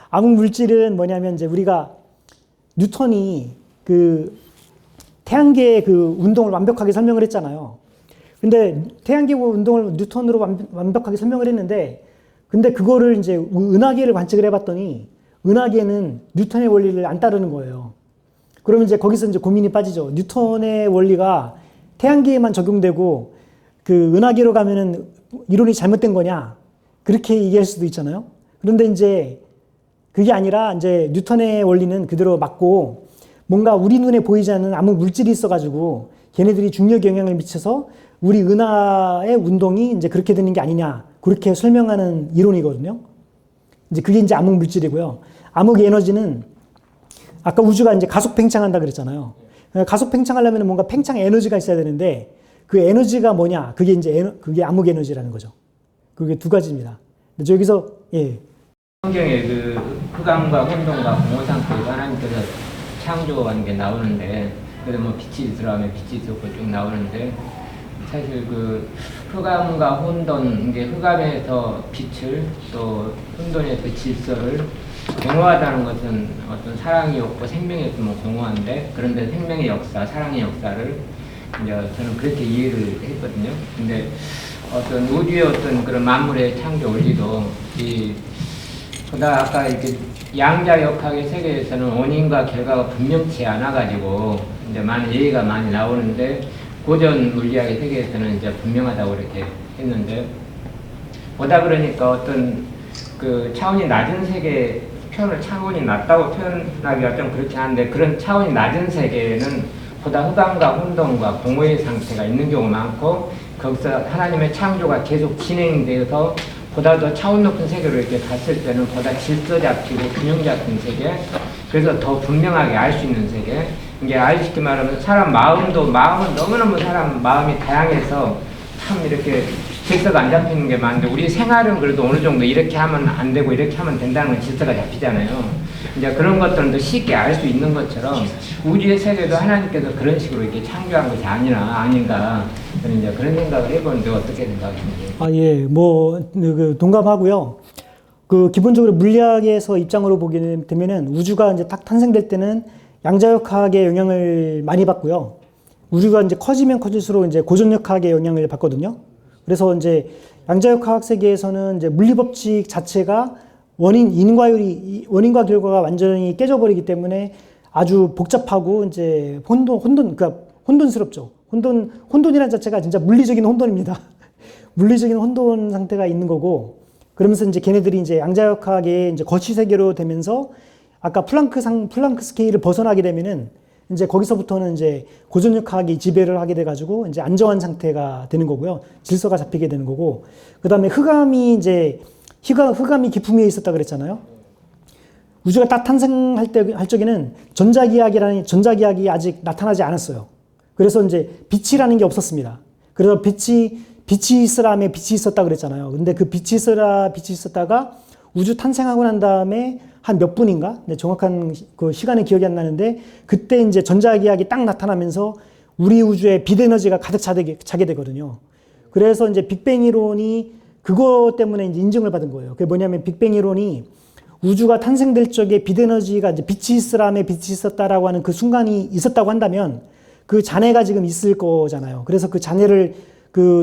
암흑 물질은 뭐냐면 이제 우리가 뉴턴이 태양계의 운동을 완벽하게 설명을 했잖아요. 근데 태양계 운동을 뉴턴으로 완벽하게 설명을 했는데 근데 그거를 이제 은하계를 관측을 해봤더니 은하계는 뉴턴의 원리를 안 따르는 거예요. 그러면 이제 거기서 이제 고민이 빠지죠. 뉴턴의 원리가 태양계에만 적용되고 그 은하계로 가면은 이론이 잘못된 거냐? 그렇게 얘기할 수도 있잖아요. 그런데 이제 그게 아니라 이제 뉴턴의 원리는 그대로 맞고 뭔가 우리 눈에 보이지 않는 아무 물질이 있어가지고 걔네들이 중력 영향을 미쳐서 우리 은하의 운동이 이제 그렇게 되는 게 아니냐. 그렇게 설명하는 이론이거든요. 이제 그게 이제 암흑 물질이고요. 암흑 에너지는 아까 우주가 이제 가속 팽창한다 그랬잖아요. 가속 팽창하려면 뭔가 팽창 에너지가 있어야 되는데 그 에너지가 뭐냐? 그게 이제 그게 암흑 에너지라는 거죠. 그게 두 가지입니다. 근데 여기서 예. 성경에 그 흑암과 혼돈과 공허 상태에서 하나님께서 창조한 게 나오는데, 그래서 뭐 빛이 들어가면 빛이 있었고 쭉 나오는데, 사실 그 흑암과 혼돈, 이게 흑암에서 빛을 또 혼돈에서 질서를 공허하다는 것은 어떤 사랑이 없고 생명이 없으면 공허한데, 그런데 생명의 역사, 사랑의 역사를 이제 저는 그렇게 이해를 했거든요. 근데 어떤 우주의 어떤 그런 만물의 창조 원리도 보다 아까 이렇게 양자역학의 세계에서는 원인과 결과가 분명치 않아가지고 이제 많은 얘기가 많이 나오는데, 고전 물리학의 세계에서는 이제 분명하다고 이렇게 했는데, 보다 그러니까 어떤 그 차원이 낮은 세계, 표현을 차원이 낮다고 표현하기가 좀 그렇긴 한데, 그런 차원이 낮은 세계에는 보다 흑암과 혼돈과 공허의 상태가 있는 경우가 많고, 거기서 하나님의 창조가 계속 진행되어서 보다 더 차원 높은 세계로 이렇게 갔을 때는 보다 질서 잡히고 균형 잡힌 세계, 그래서 더 분명하게 알 수 있는 세계. 이게 쉽게 말하면 사람 마음은 너무너무 사람 마음이 다양해서 참 이렇게 질서가 안 잡히는 게 많은데, 우리 생활은 그래도 어느 정도 이렇게 하면 안 되고 이렇게 하면 된다는 건 질서가 잡히잖아요. 이제 그런 것들은 더 쉽게 알 수 있는 것처럼 우주의 세계도 하나님께서 그런 식으로 이렇게 창조한 것이 아닌가. 저는 이제 그런 생각을 해보는데 어떻게 생각하십니까? 아, 예, 동감하고요. 기본적으로 물리학에서 입장으로 보게 되면은 우주가 이제 딱 탄생될 때는 양자역학의 영향을 많이 받고요. 우주가 이제 커지면 커질수록 이제 고전역학의 영향을 받거든요. 그래서 이제 양자역학 세계에서는 이제 물리법칙 자체가 원인과 결과가 완전히 깨져버리기 때문에 아주 복잡하고 이제 그러니까 혼돈스럽죠. 혼돈이라는 자체가 진짜 물리적인 혼돈입니다. 물리적인 혼돈 상태가 있는 거고, 그러면서 이제 걔네들이 이제 양자역학의 이제 거치 세계로 되면서 아까 플랑크 스케일을 벗어나게 되면은 이제 거기서부터는 이제 고전역학이 지배를 하게 돼가지고 이제 안정한 상태가 되는 거고요. 질서가 잡히게 되는 거고, 그 다음에 흑암이 기품에 있었다 그랬잖아요. 우주가 딱 탄생할 적에는 전자기학이 아직 나타나지 않았어요. 그래서 이제 빛이라는 게 없었습니다. 그래서 빛이 있으라며 빛이 있었다 그랬잖아요. 근데 그 빛이 있었다가 우주 탄생하고 난 다음에 한 몇 분인가? 네, 정확한 그 시간의 기억이 안 나는데, 그때 이제 전자기학이 딱 나타나면서 우리 우주에 빛 에너지가 가득 차게 되거든요. 그래서 이제 빅뱅 이론이 그것 때문에 이제 인증을 받은 거예요. 그게 뭐냐면 빅뱅 이론이 우주가 탄생될 적에 빛 에너지가 이제 빛이 있으라며 빛이 있었다라고 하는 그 순간이 있었다고 한다면 그 잔해가 지금 있을 거잖아요. 그래서 그 잔해를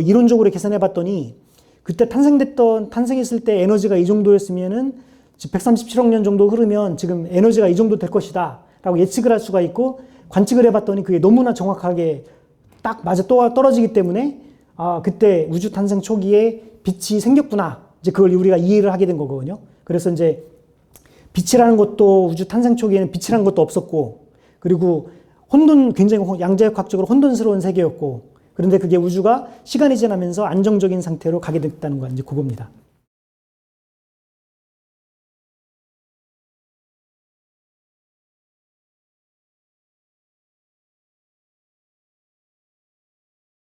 이론적으로 계산해 봤더니 그때 탄생했을 때 에너지가 이 정도였으면은 137억 년 정도 흐르면 지금 에너지가 이 정도 될 것이다 라고 예측을 할 수가 있고, 관측을 해봤더니 그게 너무나 정확하게 딱 맞아 떨어지기 때문에 그때 우주 탄생 초기에 빛이 생겼구나, 이제 그걸 우리가 이해를 하게 된 거거든요. 그래서 이제 빛이라는 것도 우주 탄생 초기에는 빛이라는 것도 없었고, 그리고 굉장히 양자역학적으로 혼돈스러운 세계였고, 그런데 그게 우주가 시간이 지나면서 안정적인 상태로 가게 됐다는 건 이제 그겁니다.